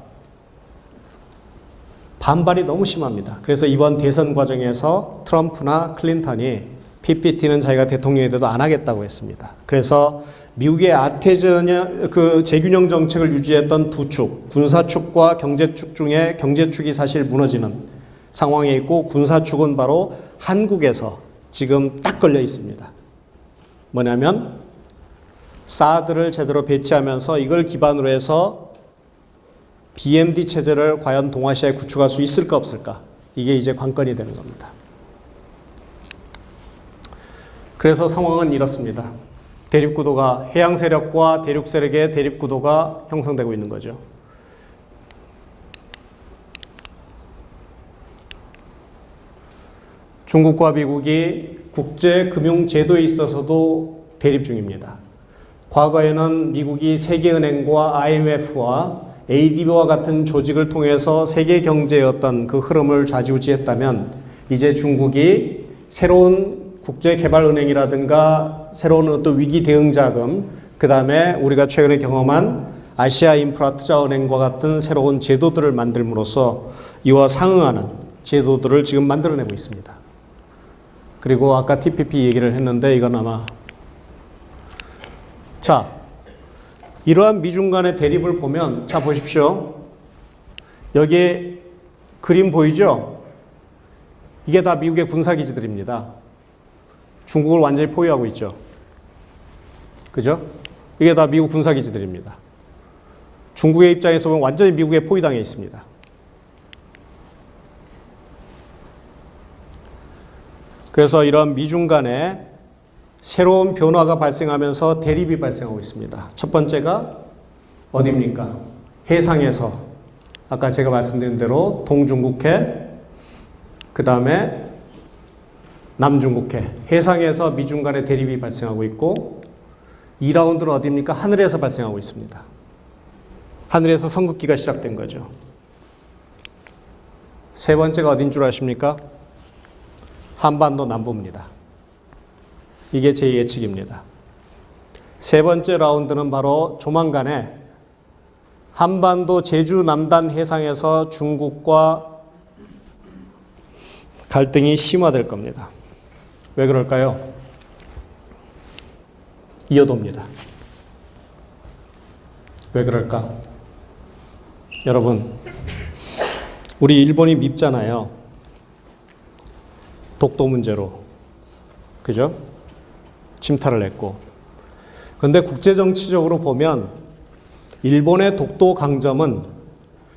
반발이 너무 심합니다. 그래서 이번 대선 과정에서 트럼프나 클린턴이 PPT는 자기가 대통령이 돼도 안 하겠다고 했습니다. 그래서 미국의 아태전 그 재균형 정책을 유지했던 두 축, 군사축과 경제축 중에 경제축이 사실 무너지는 상황에 있고 군사축은 바로 한국에서 지금 딱 걸려 있습니다. 뭐냐면 사드를 제대로 배치하면서 이걸 기반으로 해서 BMD 체제를 과연 동아시아에 구축할 수 있을까 없을까? 이게 이제 관건이 되는 겁니다. 그래서 상황은 이렇습니다. 대립구도가 해양 세력과 대륙 세력의 대립구도가 형성되고 있는 거죠. 중국과 미국이 국제금융제도에 있어서도 대립 중입니다. 과거에는 미국이 세계은행과 IMF와 ADB와 같은 조직을 통해서 세계 경제의 어떤 그 흐름을 좌지우지했다면 이제 중국이 새로운 국제개발은행이라든가 새로운 어떤 위기 대응 자금, 그 다음에 우리가 최근에 경험한 아시아 인프라 투자은행과 같은 새로운 제도들을 만들므로써 이와 상응하는 제도들을 지금 만들어내고 있습니다. 그리고 아까 TPP 얘기를 했는데 이건 아마 자, 이러한 미중 간의 대립을 보면 자 보십시오. 여기 그림 보이죠? 이게 다 미국의 군사기지들입니다. 중국을 완전히 포위하고 있죠. 그죠? 이게 다 미국 군사기지들입니다. 중국의 입장에서 보면 완전히 미국에 포위당해 있습니다. 그래서 이런 미중 간에 새로운 변화가 발생하면서 대립이 발생하고 있습니다. 첫 번째가 어디입니까? 해상에서 아까 제가 말씀드린 대로 동중국해, 그 다음에 남중국해, 해상에서 미중 간의 대립이 발생하고 있고 2라운드는 어디입니까? 하늘에서 발생하고 있습니다. 하늘에서 선긋기가 시작된 거죠. 세 번째가 어딘 줄 아십니까? 한반도 남부입니다. 이게 제 예측입니다. 세 번째 라운드는 바로 조만간에 한반도 제주 남단 해상에서 중국과 갈등이 심화될 겁니다. 왜 그럴까요? 이어도입니다. 왜 그럴까? 여러분, 우리 일본이 밉잖아요. 독도 문제로. 그죠? 침탈을 했고. 그런데 국제정치적으로 보면 일본의 독도 강점은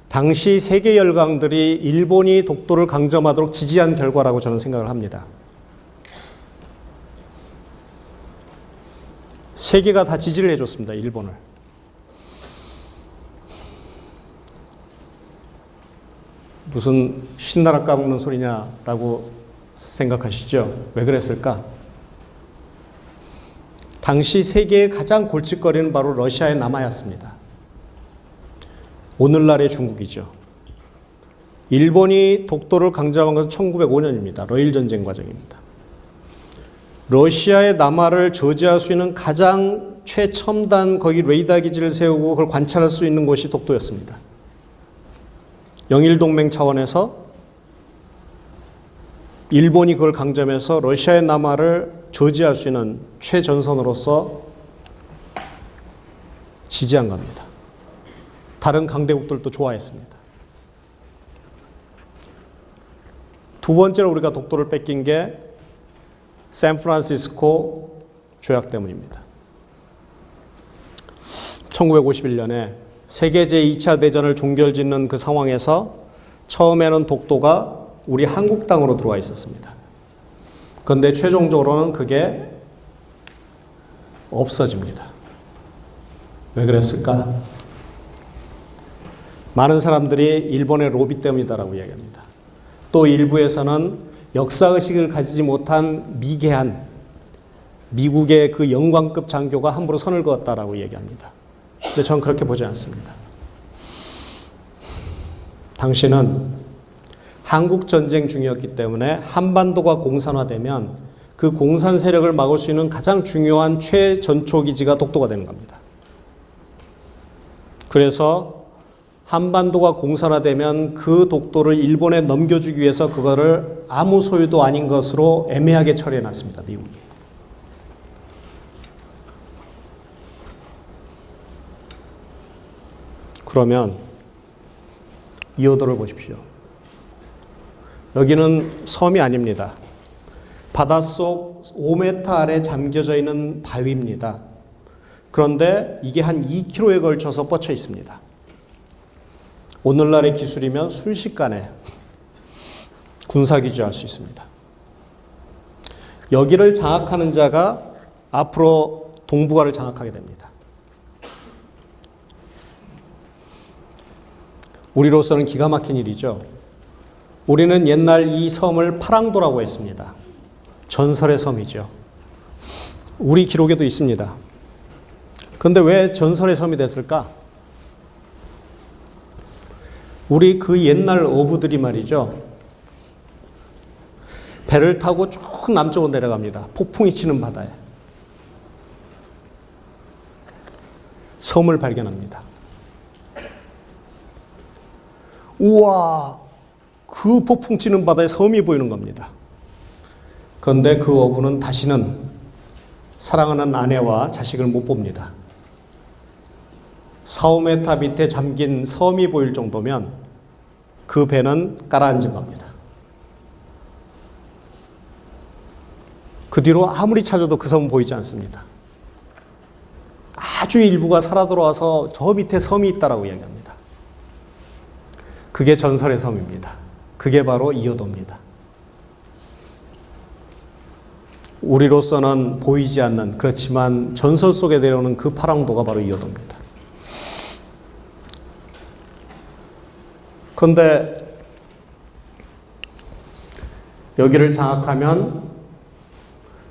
당시 세계 열강들이 일본이 독도를 강점하도록 지지한 결과라고 저는 생각을 합니다. 세계가 다 지지를 해줬습니다. 일본을. 무슨 신나라 까먹는 소리냐라고 생각하시죠? 왜 그랬을까? 당시 세계의 가장 골칫거리는 바로 러시아의 남하였습니다. 오늘날의 중국이죠. 일본이 독도를 강점한 것은 1905년입니다. 러일 전쟁 과정입니다. 러시아의 남하를 저지할 수 있는 가장 최첨단 거기 레이더 기지를 세우고 그걸 관찰할 수 있는 곳이 독도였습니다. 영일동맹 차원에서 일본이 그걸 강점해서 러시아의 남하를 저지할 수 있는 최전선으로서 지지한 겁니다. 다른 강대국들도 좋아했습니다. 두 번째로 우리가 독도를 뺏긴 게 샌프란시스코 조약 때문입니다. 1951년에 세계 제2차 대전을 종결짓는 그 상황에서 처음에는 독도가 우리 한국 땅으로 들어와 있었습니다. 그런데 최종적으로는 그게 없어집니다. 왜 그랬을까? 많은 사람들이 일본의 로비 때문이다라고 이야기합니다. 또 일부에서는 역사의식을 가지지 못한 미개한 미국의 그 영광급 장교가 함부로 선을 그었다라고 얘기합니다. 근데 저는 그렇게 보지 않습니다. 당시는 한국전쟁 중이었기 때문에 한반도가 공산화되면 그 공산 세력을 막을 수 있는 가장 중요한 최전초기지가 독도가 되는 겁니다. 그래서 한반도가 공산화되면 그 독도를 일본에 넘겨주기 위해서 그거를 아무 소유도 아닌 것으로 애매하게 처리해놨습니다. 미국이. 그러면 이호도를 보십시오. 여기는 섬이 아닙니다. 바닷속 5m 아래 잠겨져 있는 바위입니다. 그런데 이게 한 2km에 걸쳐서 뻗쳐 있습니다. 오늘날의 기술이면 순식간에 군사기지할 수 있습니다. 여기를 장악하는 자가 앞으로 동북아를 장악하게 됩니다. 우리로서는 기가 막힌 일이죠. 우리는 옛날 이 섬을 파랑도라고 했습니다. 전설의 섬이죠. 우리 기록에도 있습니다. 그런데 왜 전설의 섬이 됐을까? 우리 그 옛날 어부들이 말이죠. 배를 타고 쭉 남쪽으로 내려갑니다. 폭풍이 치는 바다에. 섬을 발견합니다. 우와, 그 폭풍 치는 바다에 섬이 보이는 겁니다. 그런데 그 어부는 다시는 사랑하는 아내와 자식을 못 봅니다. 4, 5m 밑에 잠긴 섬이 보일 정도면 그 배는 가라앉은 겁니다. 그 뒤로 아무리 찾아도 그 섬은 보이지 않습니다. 아주 일부가 살아 돌아와서 저 밑에 섬이 있다라고 이야기합니다. 그게 전설의 섬입니다. 그게 바로 이호도입니다. 우리로서는 보이지 않는, 그렇지만 전설 속에 내려오는 그 파랑도가 바로 이호도입니다. 그런데 여기를 장악하면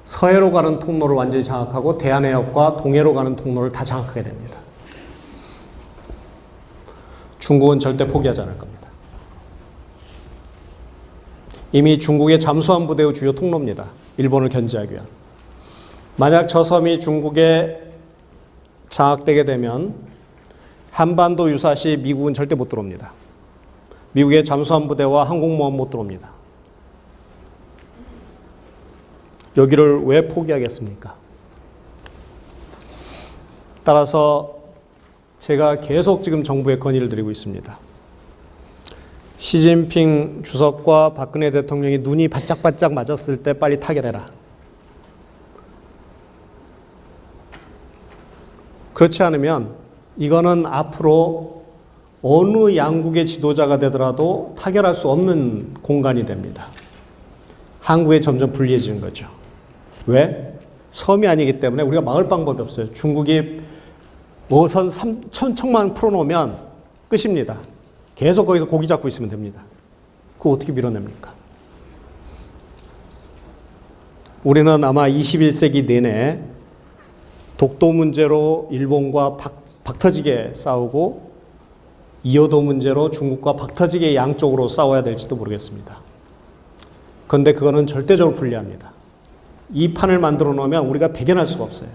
서해로 가는 통로를 완전히 장악하고 대한해협과 동해로 가는 통로를 다 장악하게 됩니다. 중국은 절대 포기하지 않을 겁니다. 이미 중국의 잠수함 부대의 주요 통로입니다. 일본을 견제하기 위한. 만약 저 섬이 중국에 장악되게 되면 한반도 유사시 미국은 절대 못 들어옵니다. 미국의 잠수함 부대와 항공모함 못 들어옵니다. 여기를 왜 포기하겠습니까? 따라서 제가 계속 지금 정부에 건의를 드리고 있습니다. 시진핑 주석과 박근혜 대통령이 눈이 바짝바짝 맞았을 때 빨리 타결해라. 그렇지 않으면 이거는 앞으로 어느 양국의 지도자가 되더라도 타결할 수 없는 공간이 됩니다. 한국에 점점 불리해지는 거죠. 왜? 섬이 아니기 때문에 우리가 막을 방법이 없어요. 중국이 어선 1,000척만 풀어놓으면 끝입니다. 계속 거기서 고기 잡고 있으면 됩니다. 그거 어떻게 밀어냅니까? 우리는 아마 21세기 내내 독도 문제로 일본과 박터지게 싸우고 이호도 문제로 중국과 박터지게 양쪽으로 싸워야 될지도 모르겠습니다. 그런데 그거는 절대적으로 불리합니다. 이 판을 만들어 놓으면 우리가 배견할 수가 없어요.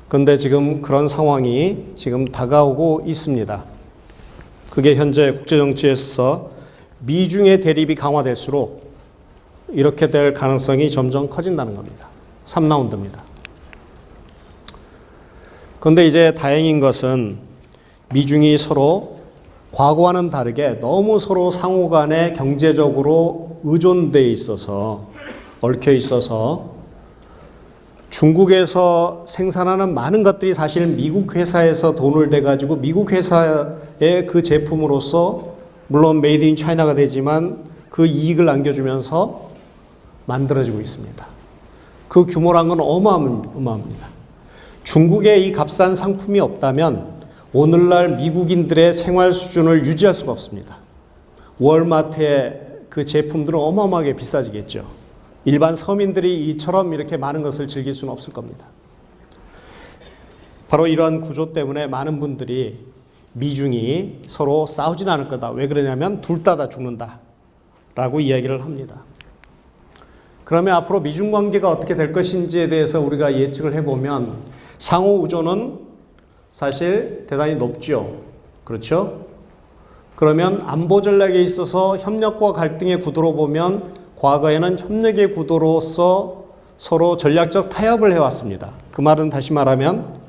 그런데 지금 그런 상황이 지금 다가오고 있습니다. 그게 현재 국제정치에서 미중의 대립이 강화될수록 이렇게 될 가능성이 점점 커진다는 겁니다. 3라운드입니다. 그런데 이제 다행인 것은 미중이 서로 과거와는 다르게 너무 서로 상호 간에 경제적으로 의존되어 있어서 얽혀 있어서 중국에서 생산하는 많은 것들이 사실 미국 회사에서 돈을 대가지고 미국 회사의 그 제품으로서 물론 메이드 인 차이나가 되지만 그 이익을 남겨주면서 만들어지고 있습니다. 그 규모란 건 어마어마합니다. 중국의 이 값싼 상품이 없다면 오늘날 미국인들의 생활 수준을 유지할 수가 없습니다. 월마트의 그 제품들은 어마어마하게 비싸지겠죠. 일반 서민들이 이처럼 이렇게 많은 것을 즐길 수는 없을 겁니다. 바로 이러한 구조 때문에 많은 분들이 미중이 서로 싸우진 않을 거다. 왜 그러냐면 둘 다 죽는다 라고 이야기를 합니다. 그러면 앞으로 미중 관계가 어떻게 될 것인지에 대해서 우리가 예측을 해보면 상호 의존은 사실 대단히 높죠. 그렇죠? 그러면 안보 전략에 있어서 협력과 갈등의 구도로 보면 과거에는 협력의 구도로서 서로 전략적 타협을 해왔습니다. 그 말은 다시 말하면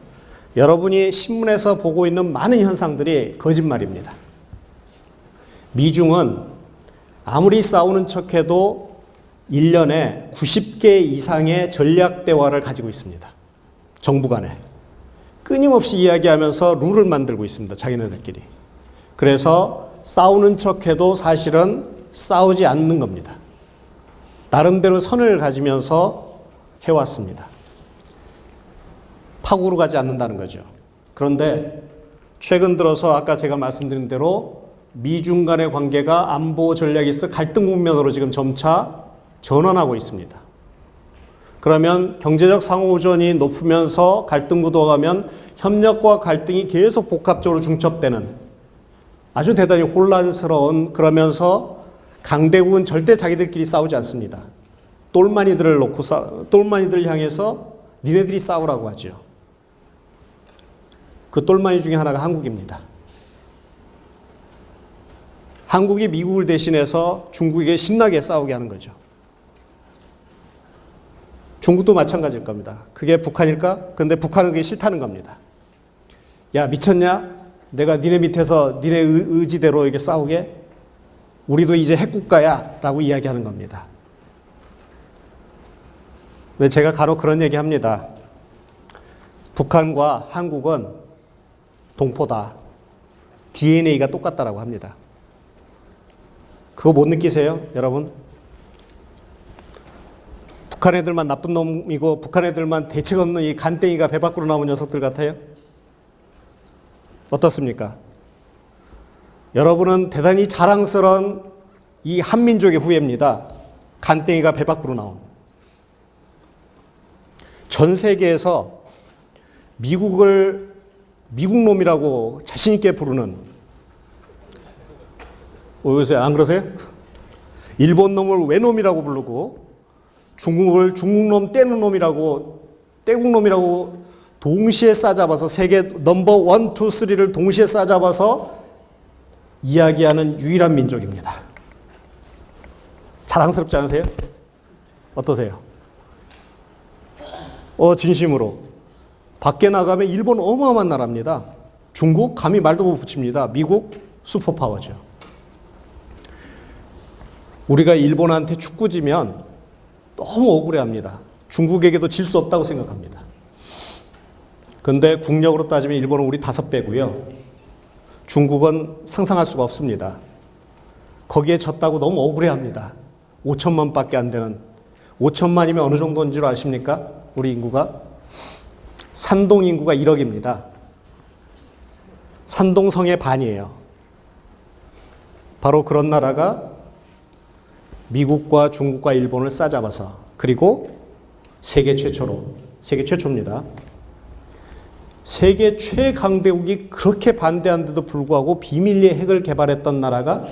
여러분이 신문에서 보고 있는 많은 현상들이 거짓말입니다. 미중은 아무리 싸우는 척해도 1년에 90개 이상의 전략 대화를 가지고 있습니다. 정부 간에. 끊임없이 이야기하면서 룰을 만들고 있습니다. 자기네들끼리. 그래서 싸우는 척해도 사실은 싸우지 않는 겁니다. 나름대로 선을 가지면서 해왔습니다. 파국으로 가지 않는다는 거죠. 그런데 최근 들어서 아까 제가 말씀드린 대로 미중 간의 관계가 안보 전략이 있어 갈등 국면으로 지금 점차 전환하고 있습니다. 그러면 경제적 상호의존이 높으면서 갈등 구도가 가면 협력과 갈등이 계속 복합적으로 중첩되는 아주 대단히 혼란스러운 그러면서 강대국은 절대 자기들끼리 싸우지 않습니다. 똘마니들을 향해서 니네들이 싸우라고 하죠. 그 똘마니 중에 하나가 한국입니다. 한국이 미국을 대신해서 중국에게 신나게 싸우게 하는 거죠. 중국도 마찬가지일 겁니다. 그게 북한일까? 근데 북한은 그게 싫다는 겁니다. 야, 미쳤냐? 내가 니네 밑에서 니네 의지대로 이렇게 싸우게? 우리도 이제 핵국가야 라고 이야기하는 겁니다. 근데 제가 간혹 그런 얘기 합니다. 북한과 한국은 동포다. DNA가 똑같다라고 합니다. 그거 못 느끼세요, 여러분? 북한 애들만 나쁜 놈이고 북한 애들만 대책 없는 이 간땡이가 배 밖으로 나온 녀석들 같아요? 어떻습니까? 여러분은 대단히 자랑스러운 이 한민족의 후예입니다. 간땡이가 배 밖으로 나온. 전 세계에서 미국을 미국놈이라고 자신있게 부르는, 요새 안 그러세요? 일본 놈을 외놈이라고 부르고 중국을 중국놈 떼는 놈이라고 떼국놈이라고 동시에 싸잡아서 세계 넘버 1, 2, 3를 동시에 싸잡아서 이야기하는 유일한 민족입니다. 자랑스럽지 않으세요? 어떠세요? 진심으로. 밖에 나가면 일본 어마어마한 나라입니다. 중국 감히 말도 못 붙입니다. 미국 슈퍼파워죠. 우리가 일본한테 축구 지면 너무 억울해합니다. 중국에게도 질 수 없다고 생각합니다. 그런데 국력으로 따지면 일본은 우리 5배고요. 중국은 상상할 수가 없습니다. 거기에 졌다고 너무 억울해합니다. 5천만 밖에 안 되는. 5천만이면 어느 정도인 줄 아십니까? 우리 인구가? 산동 인구가 1억입니다. 산동성의 반이에요. 바로 그런 나라가 미국과 중국과 일본을 싸잡아서 그리고 세계 최초로 세계 최초입니다. 세계 최강대국이 그렇게 반대한데도 불구하고 비밀리에 핵을 개발했던 나라가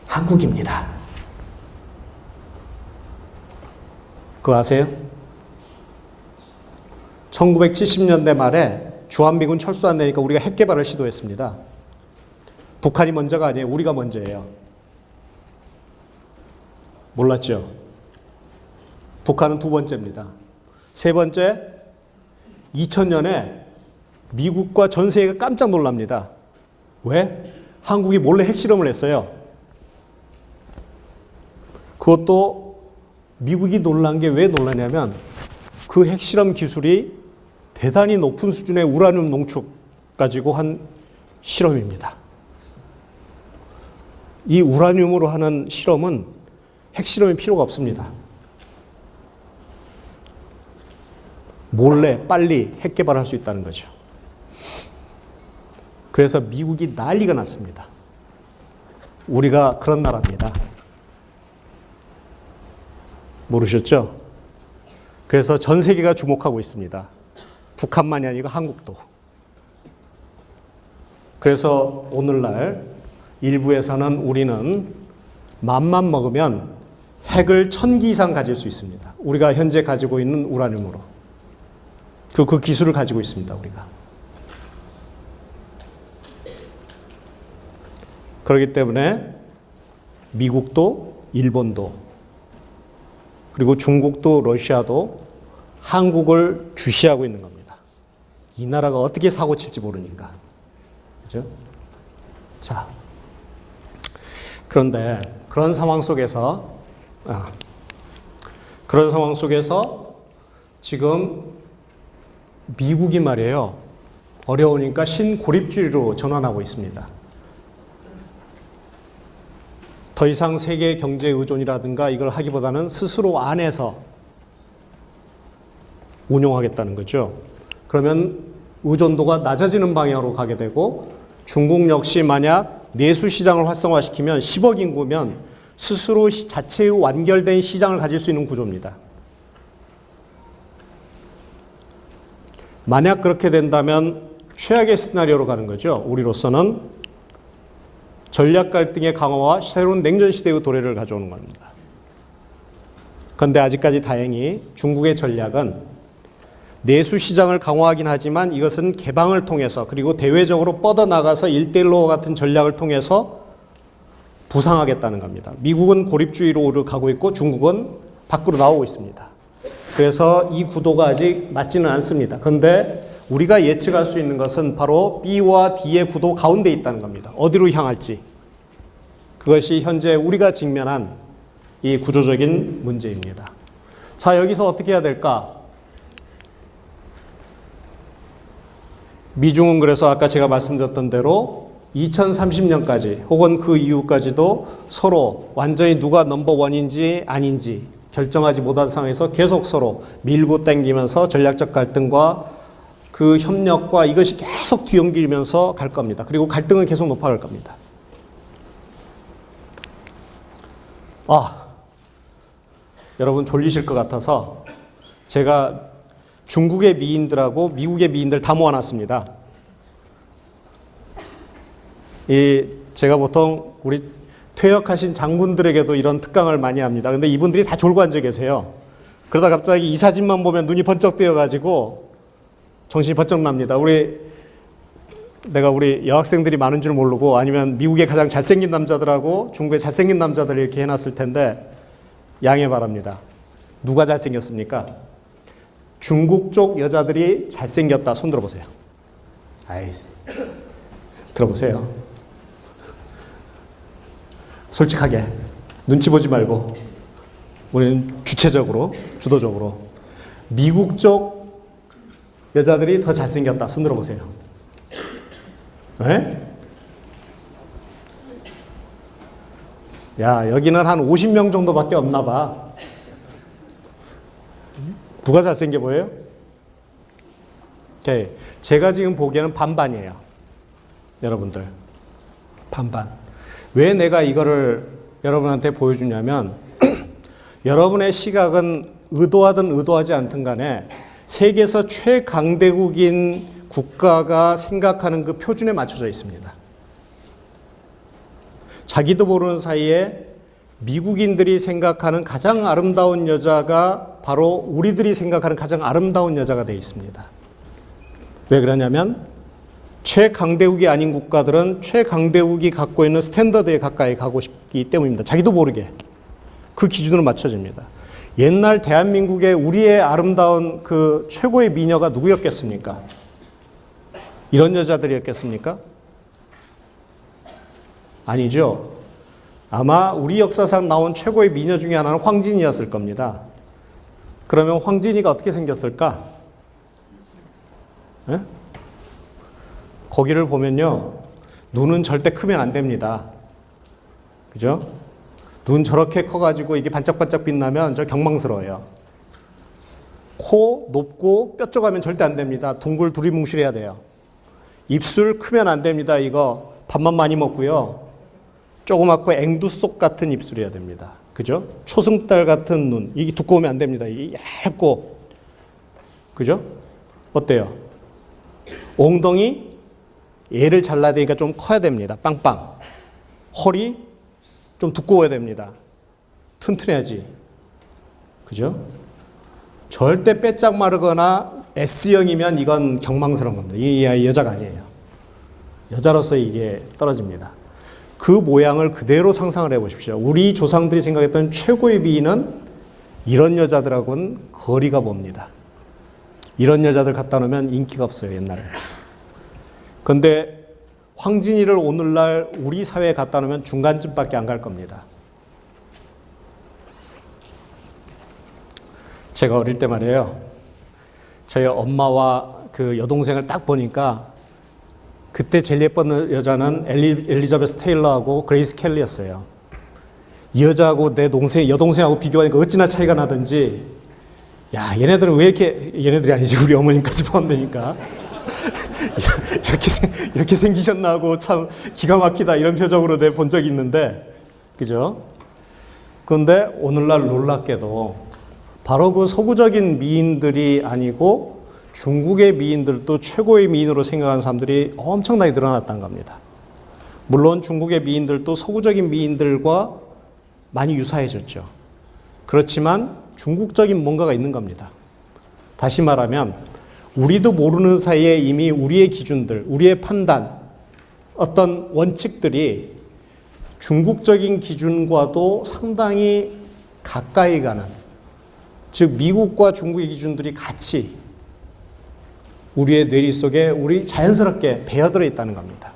한국입니다. 그거 아세요? 1970년대 말에 주한미군 철수 안 되니까 우리가 핵 개발을 시도했습니다. 북한이 먼저가 아니에요. 우리가 먼저예요. 몰랐죠? 북한은 두 번째입니다. 세 번째, 2000년에 미국과 전 세계가 깜짝 놀랍니다. 왜? 한국이 몰래 핵실험을 했어요. 그것도 미국이 놀란 게 왜 놀라냐면 그 핵실험 기술이 대단히 높은 수준의 우라늄 농축 가지고 한 실험입니다. 이 우라늄으로 하는 실험은 핵실험이 필요가 없습니다. 몰래 빨리 핵 개발할 수 있다는 거죠. 그래서 미국이 난리가 났습니다. 우리가 그런 나라입니다. 모르셨죠? 그래서 전 세계가 주목하고 있습니다. 북한만이 아니고 한국도. 그래서 오늘날 일부에서는 우리는 맘만 먹으면 핵을 1000기 이상 가질 수 있습니다. 우리가 현재 가지고 있는 우라늄으로. 그 기술을 가지고 있습니다, 우리가. 그렇기 때문에 미국도, 일본도, 그리고 중국도, 러시아도 한국을 주시하고 있는 겁니다. 이 나라가 어떻게 사고 칠지 모르니까. 그죠? 자. 그런데 그런 상황 속에서 지금 미국이 말이에요. 어려우니까 신고립주의로 전환하고 있습니다. 더 이상 세계 경제 의존이라든가 이걸 하기보다는 스스로 안에서 운용하겠다는 거죠. 그러면 의존도가 낮아지는 방향으로 가게 되고 중국 역시 만약 내수 시장을 활성화시키면 10억 인구면 스스로 자체의 완결된 시장을 가질 수 있는 구조입니다. 만약 그렇게 된다면 최악의 시나리오로 가는 거죠. 우리로서는 전략 갈등의 강화와 새로운 냉전 시대의 도래를 가져오는 겁니다. 그런데 아직까지 다행히 중국의 전략은 내수 시장을 강화하긴 하지만 이것은 개방을 통해서 그리고 대외적으로 뻗어나가서 1대1로 같은 전략을 통해서 부상하겠다는 겁니다. 미국은 고립주의로 가고 있고 중국은 밖으로 나오고 있습니다. 그래서 이 구도가 아직 맞지는 않습니다. 그런데 우리가 예측할 수 있는 것은 바로 B와 D의 구도 가운데 있다는 겁니다. 어디로 향할지. 그것이 현재 우리가 직면한 이 구조적인 문제입니다. 자, 여기서 어떻게 해야 될까? 미중은 그래서 아까 제가 말씀드렸던 대로 2030년까지 혹은 그 이후까지도 서로 완전히 누가 넘버원인지 아닌지 결정하지 못한 상황에서 계속 서로 밀고 당기면서 전략적 갈등과 그 협력과 이것이 계속 뒤엉기면서 갈 겁니다. 그리고 갈등은 계속 높아갈 겁니다. 여러분 졸리실 것 같아서 제가 중국의 미인들하고 미국의 미인들 다 모아놨습니다. 제가 보통 우리 퇴역하신 장군들에게도 이런 특강을 많이 합니다. 근데 이분들이 다 졸고 앉아 계세요. 그러다 갑자기 이 사진만 보면 눈이 번쩍 뜨여가지고 정신이 번쩍 납니다. 내가 우리 여학생들이 많은 줄 모르고 아니면 미국의 가장 잘생긴 남자들하고 중국의 잘생긴 남자들 이렇게 해놨을 텐데 양해 바랍니다. 누가 잘생겼습니까? 중국 쪽 여자들이 잘생겼다. 손 들어보세요. 들어보세요. 솔직하게 눈치 보지 말고 우리는 주체적으로 주도적으로 미국 쪽 여자들이 더 잘생겼다. 손 들어보세요. 네? 야, 여기는 한 50명 정도밖에 없나 봐. 누가 잘생겨 보여요? 오케이. 제가 지금 보기에는 반반이에요. 여러분들. 반반. 왜 내가 이거를 여러분한테 보여주냐면 여러분의 시각은 의도하든 의도하지 않든 간에 세계에서 최강대국인 국가가 생각하는 그 표준에 맞춰져 있습니다. 자기도 모르는 사이에 미국인들이 생각하는 가장 아름다운 여자가 바로 우리들이 생각하는 가장 아름다운 여자가 되어 있습니다. 왜 그러냐면 최강대국이 아닌 국가들은 최강대국이 갖고 있는 스탠더드에 가까이 가고 싶기 때문입니다. 자기도 모르게 그 기준으로 맞춰집니다. 옛날 대한민국의 우리의 아름다운 그 최고의 미녀가 누구였겠습니까? 이런 여자들이었겠습니까? 아니죠. 아마 우리 역사상 나온 최고의 미녀 중에 하나는 황진이었을 겁니다. 그러면 황진이가 어떻게 생겼을까? 에? 거기를 보면요, 눈은 절대 크면 안 됩니다. 그죠? 눈 저렇게 커가지고 이게 반짝반짝 빛나면 저 경망스러워요. 코 높고 뾰족하면 절대 안 됩니다. 둥글 두리뭉실해야 돼요. 입술 크면 안 됩니다. 이거 밥만 많이 먹고요. 조그맣고 앵두속 같은 입술이어야 됩니다. 그죠? 초승달 같은 눈. 이게 두꺼우면 안 됩니다. 이게 얇고. 그죠? 어때요? 엉덩이 얘를 잘라야 되니까 좀 커야 됩니다. 빵빵. 허리 좀 두꺼워야 됩니다. 튼튼해야지. 그죠? 절대 빼짝 마르거나 S형이면 이건 경망스러운 겁니다. 이 여자가 아니에요. 여자로서 이게 떨어집니다. 그 모양을 그대로 상상을 해보십시오. 우리 조상들이 생각했던 최고의 미인은 이런 여자들하고는 거리가 멉니다. 이런 여자들 갖다 놓으면 인기가 없어요, 옛날에. 그런데 황진이를 오늘날 우리 사회에 갖다 놓으면 중간쯤밖에 안 갈 겁니다. 제가 어릴 때 말이에요. 저희 엄마와 그 여동생을 딱 보니까 그때 제일 예뻤던 여자는 엘리자베스 테일러하고 그레이스 켈리였어요. 이 여자하고 내 여동생하고 비교하니까 어찌나 차이가 나든지, 야, 얘네들은 왜 이렇게, 얘네들이 아니지, 우리 어머니까지 포함되니까. 이렇게 생기셨나 하고 참 기가 막히다 이런 표정으로 내 본 적이 있는데, 그죠? 그런데 오늘날 놀랍게도 바로 그 서구적인 미인들이 아니고 중국의 미인들도 최고의 미인으로 생각하는 사람들이 엄청나게 늘어났다는 겁니다. 물론 중국의 미인들도 서구적인 미인들과 많이 유사해졌죠. 그렇지만 중국적인 뭔가가 있는 겁니다. 다시 말하면 우리도 모르는 사이에 이미 우리의 기준들, 우리의 판단, 어떤 원칙들이 중국적인 기준과도 상당히 가까이 가는, 즉 미국과 중국의 기준들이 같이 우리의 뇌리 속에 우리 자연스럽게 배어들어 있다는 겁니다.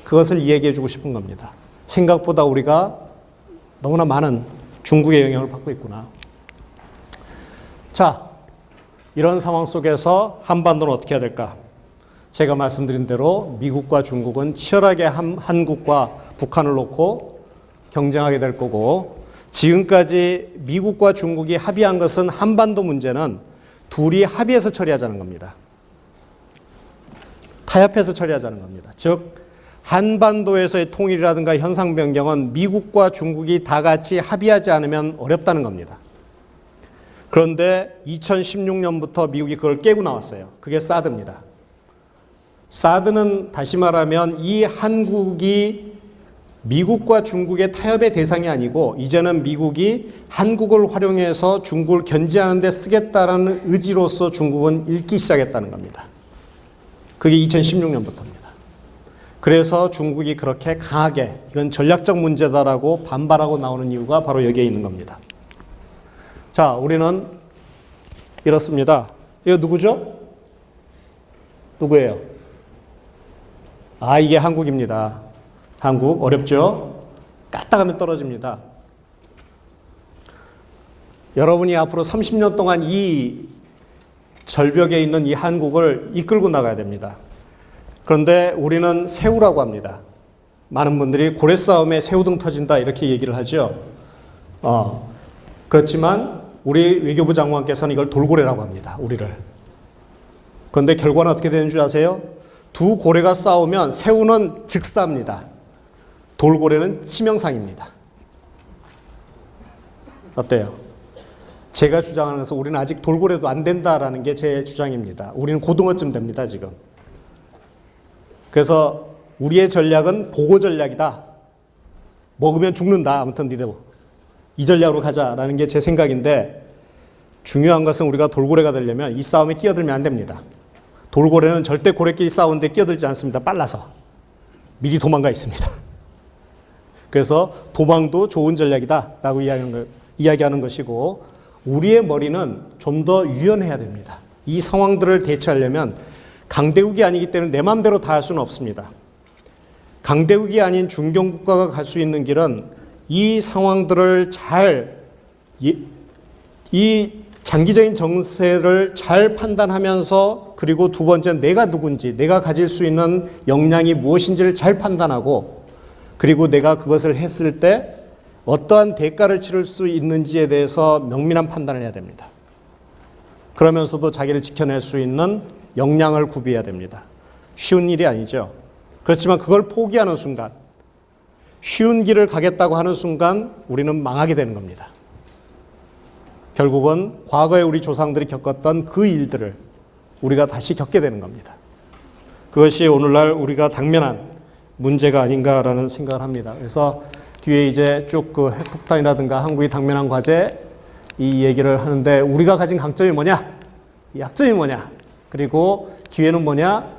그것을 이야기해 주고 싶은 겁니다. 생각보다 우리가 너무나 많은 중국의 영향을 받고 있구나. 자, 이런 상황 속에서 한반도는 어떻게 해야 될까? 제가 말씀드린 대로 미국과 중국은 치열하게 한국과 북한을 놓고 경쟁하게 될 거고, 지금까지 미국과 중국이 합의한 것은 한반도 문제는 둘이 합의해서 처리하자는 겁니다. 타협해서 처리하자는 겁니다. 즉 한반도에서의 통일이라든가 현상 변경은 미국과 중국이 다 같이 합의하지 않으면 어렵다는 겁니다. 그런데 2016년부터 미국이 그걸 깨고 나왔어요. 그게 사드입니다. 사드는 다시 말하면 이 한국이 미국과 중국의 타협의 대상이 아니고 이제는 미국이 한국을 활용해서 중국을 견제하는 데 쓰겠다라는 의지로서 중국은 읽기 시작했다는 겁니다. 그게 2016년부터입니다. 그래서 중국이 그렇게 강하게 이건 전략적 문제다라고 반발하고 나오는 이유가 바로 여기에 있는 겁니다. 자, 우리는 이렇습니다. 이거 누구죠? 누구예요? 아, 이게 한국입니다. 한국 어렵죠? 까딱하면 떨어집니다. 여러분이 앞으로 30년 동안 이 절벽에 있는 이 한국을 이끌고 나가야 됩니다. 그런데 우리는 새우라고 합니다. 많은 분들이 고래 싸움에 새우등 터진다 이렇게 얘기를 하죠. 그렇지만 우리 외교부 장관께서는 이걸 돌고래라고 합니다. 우리를. 그런데 결과는 어떻게 되는 줄 아세요? 두 고래가 싸우면 새우는 즉사입니다. 돌고래는 치명상입니다. 어때요? 제가 주장하는 것은 우리는 아직 돌고래도 안 된다라는 게 제 주장입니다. 우리는 고등어쯤 됩니다, 지금. 그래서 우리의 전략은 보고 전략이다. 먹으면 죽는다. 아무튼 니들 이 전략으로 가자라는 게 제 생각인데, 중요한 것은 우리가 돌고래가 되려면 이 싸움에 끼어들면 안 됩니다. 돌고래는 절대 고래끼리 싸우는데 끼어들지 않습니다. 빨라서. 미리 도망가 있습니다. 그래서 도망도 좋은 전략이다라고 이야기하는 것이고, 우리의 머리는 좀 더 유연해야 됩니다. 이 상황들을 대처하려면 강대국이 아니기 때문에 내 마음대로 다 할 수는 없습니다. 강대국이 아닌 중견국가가 갈 수 있는 길은 이 상황들을 이 장기적인 정세를 잘 판단하면서, 그리고 두 번째는 내가 누군지, 내가 가질 수 있는 역량이 무엇인지를 잘 판단하고, 그리고 내가 그것을 했을 때 어떠한 대가를 치를 수 있는지에 대해서 명민한 판단을 해야 됩니다. 그러면서도 자기를 지켜낼 수 있는 역량을 구비해야 됩니다. 쉬운 일이 아니죠. 그렇지만 그걸 포기하는 순간, 쉬운 길을 가겠다고 하는 순간 우리는 망하게 되는 겁니다. 결국은 과거에 우리 조상들이 겪었던 그 일들을 우리가 다시 겪게 되는 겁니다. 그것이 오늘날 우리가 당면한 문제가 아닌가라는 생각을 합니다. 그래서 뒤에 이제 쭉 그 핵폭탄이라든가 한국이 당면한 과제 이 얘기를 하는데, 우리가 가진 강점이 뭐냐? 약점이 뭐냐? 그리고 기회는 뭐냐?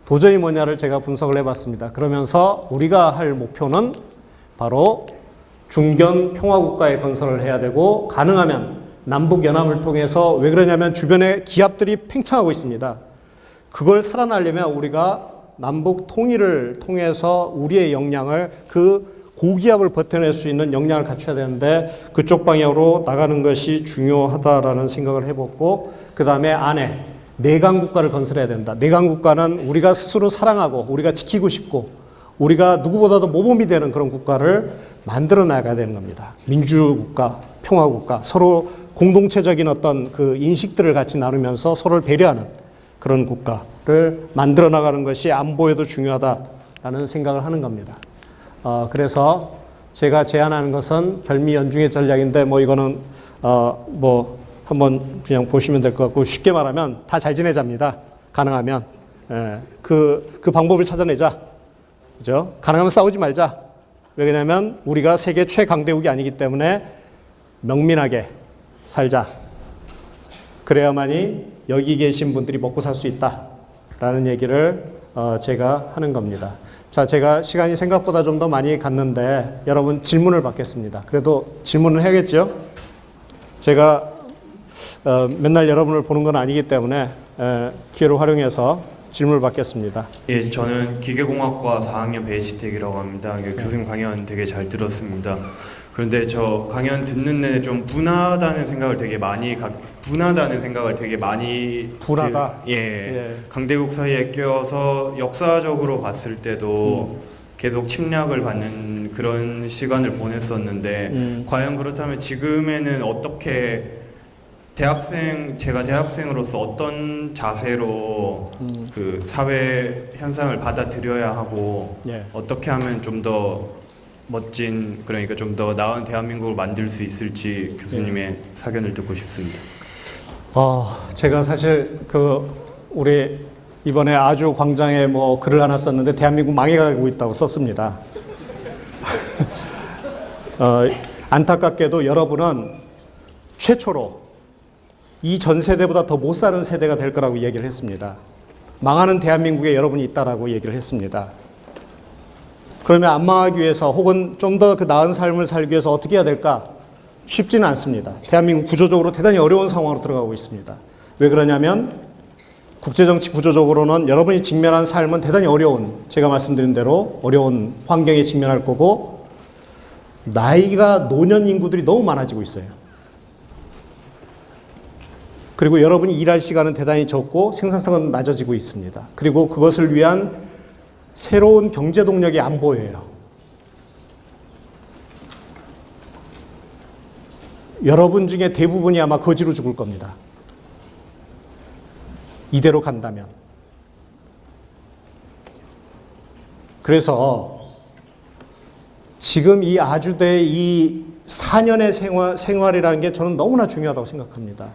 도전이 뭐냐를 제가 분석을 해봤습니다. 그러면서 우리가 할 목표는 바로 중견 평화국가의 건설을 해야 되고, 가능하면 남북연합을 통해서, 왜 그러냐면 주변에 기합들이 팽창하고 있습니다. 그걸 살아나려면 우리가 남북 통일을 통해서 우리의 역량을, 그 고기압을 버텨낼 수 있는 역량을 갖춰야 되는데, 그쪽 방향으로 나가는 것이 중요하다라는 생각을 해봤고, 그 다음에 안에 내강 국가를 건설해야 된다. 내강 국가는 우리가 스스로 사랑하고 우리가 지키고 싶고 우리가 누구보다도 모범이 되는 그런 국가를 만들어 나가야 되는 겁니다. 민주국가, 평화국가, 서로 공동체적인 어떤 그 인식들을 같이 나누면서 서로를 배려하는 그런 국가를 만들어 나가는 것이 안보에도 중요하다라는 생각을 하는 겁니다. 그래서 제가 제안하는 것은 결미연중의 전략인데, 뭐 이거는 한번 그냥 보시면 될 것 같고, 쉽게 말하면 다 잘 지내자입니다. 가능하면 그 방법을 찾아내자. 그죠? 가능하면 싸우지 말자. 왜냐하면 우리가 세계 최강대국이 아니기 때문에 명민하게 살자. 그래야만이 여기 계신 분들이 먹고 살 수 있다라는 얘기를 제가 하는 겁니다. 자, 제가 시간이 생각보다 좀 더 많이 갔는데 여러분 질문을 받겠습니다. 그래도 질문을 해야겠죠? 제가 맨날 여러분을 보는 건 아니기 때문에 기회를 활용해서 질문을 받겠습니다. 예, 저는 기계공학과 4학년 배시택이라고 합니다. 교수님 강연 되게 잘 들었습니다. 그런데 저 강연 듣는 내내 좀 분하다는 생각을 되게 많이 분하다. 예. 강대국 사이에 껴서 역사적으로 봤을 때도 계속 침략을 받는 그런 시간을 보냈었는데, 과연 그렇다면 지금에는 어떻게 제가 대학생으로서 어떤 자세로 그 사회 현상을 받아들여야 하고, 어떻게 하면 좀 더 멋진, 그러니까 좀 더 나은 대한민국을 만들 수 있을지 교수님의 사견을 듣고 싶습니다. 제가 사실 우리 이번에 아주 광장에 뭐 글을 하나 썼는데, 대한민국 망해가고 있다고 썼습니다. 안타깝게도 여러분은 최초로 이 전 세대보다 더 못 사는 세대가 될 거라고 얘기를 했습니다. 망하는 대한민국에 여러분이 있다라고 얘기를 했습니다. 그러면 안 망하기 위해서, 혹은 좀 더 그 나은 삶을 살기 위해서 어떻게 해야 될까? 쉽지는 않습니다. 대한민국 구조적으로 대단히 어려운 상황으로 들어가고 있습니다. 왜 그러냐면 국제정치 구조적으로는 여러분이 직면한 삶은 대단히 어려운, 제가 말씀드린 대로 어려운 환경에 직면할 거고, 나이가 노년 인구들이 너무 많아지고 있어요. 그리고 여러분이 일할 시간은 대단히 적고 생산성은 낮아지고 있습니다. 그리고 그것을 위한 새로운 경제 동력이 안 보여요. 여러분 중에 대부분이 아마 거지로 죽을 겁니다. 이대로 간다면. 그래서 지금 이 아주대의 이 4년의 생활이라는 게 저는 너무나 중요하다고 생각합니다.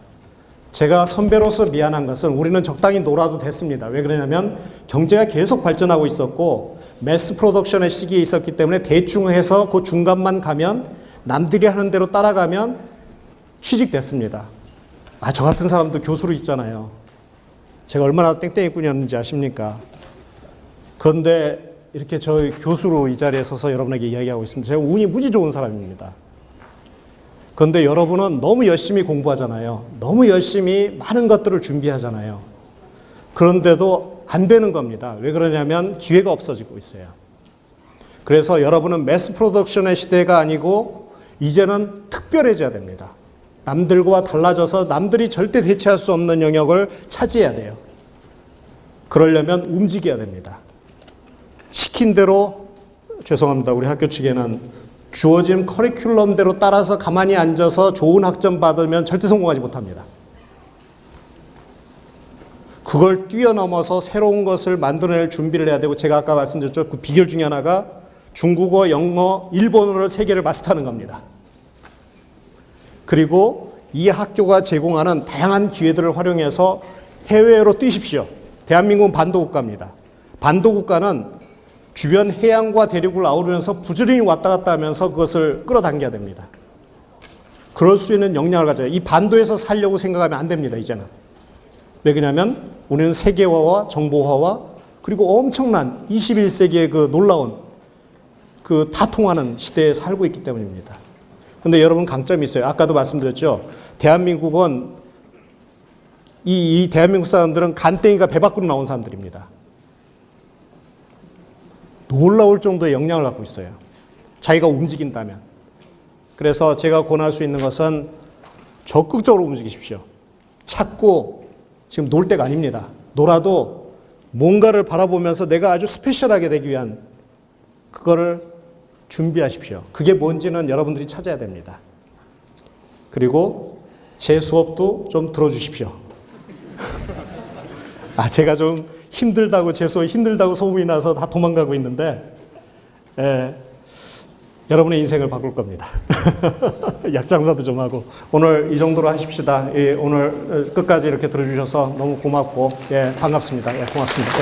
제가 선배로서 미안한 것은 우리는 적당히 놀아도 됐습니다. 왜 그러냐면 경제가 계속 발전하고 있었고 매스 프로덕션의 시기에 있었기 때문에 대충 해서 그 중간만 가면 남들이 하는 대로 따라가면 취직됐습니다. 저 같은 사람도 교수로 있잖아요. 제가 얼마나 땡땡이꾼이었는지 아십니까? 그런데 이렇게 저 교수로 이 자리에 서서 여러분에게 이야기하고 있습니다. 제가 운이 무지 좋은 사람입니다. 그런데 여러분은 너무 열심히 공부하잖아요. 너무 열심히 많은 것들을 준비하잖아요. 그런데도 안 되는 겁니다. 왜 그러냐면 기회가 없어지고 있어요. 그래서 여러분은 매스 프로덕션의 시대가 아니고 이제는 특별해져야 됩니다. 남들과 달라져서 남들이 절대 대체할 수 없는 영역을 차지해야 돼요. 그러려면 움직여야 됩니다. 시킨 대로, 죄송합니다. 우리 학교 측에는 주어진 커리큘럼대로 따라서 가만히 앉아서 좋은 학점 받으면 절대 성공하지 못합니다. 그걸 뛰어넘어서 새로운 것을 만들어낼 준비를 해야 되고, 제가 아까 말씀드렸죠. 그 비결 중에 하나가 중국어, 영어, 일본어를 세 개를 마스터하는 겁니다. 그리고 이 학교가 제공하는 다양한 기회들을 활용해서 해외로 뛰십시오. 대한민국은 반도국가입니다. 반도국가는 주변 해양과 대륙을 아우르면서 부지런히 왔다 갔다 하면서 그것을 끌어당겨야 됩니다. 그럴 수 있는 역량을 가져야 이 반도에서 살려고 생각하면 안 됩니다. 이제는. 왜 그러냐면 우리는 세계화와 정보화와 그리고 엄청난 21세기의 그 놀라운 그 다 통하는 시대에 살고 있기 때문입니다. 그런데 여러분 강점이 있어요. 아까도 말씀드렸죠. 대한민국은 이 대한민국 사람들은 간땡이가 배 밖으로 나온 사람들입니다. 놀라울 정도의 역량을 갖고 있어요. 자기가 움직인다면. 그래서 제가 권할 수 있는 것은 적극적으로 움직이십시오. 찾고, 지금 놀 때가 아닙니다. 놀아도 뭔가를 바라보면서 내가 아주 스페셜하게 되기 위한 그거를 준비하십시오. 그게 뭔지는 여러분들이 찾아야 됩니다. 그리고 제 수업도 좀 들어주십시오. 제가 좀 힘들다고, 제 수업 힘들다고 소문이 나서 다 도망가고 있는데, 여러분의 인생을 바꿀 겁니다. 약장사도 좀 하고. 오늘 이 정도로 하십시다. 오늘 끝까지 이렇게 들어주셔서 너무 고맙고, 반갑습니다. 고맙습니다.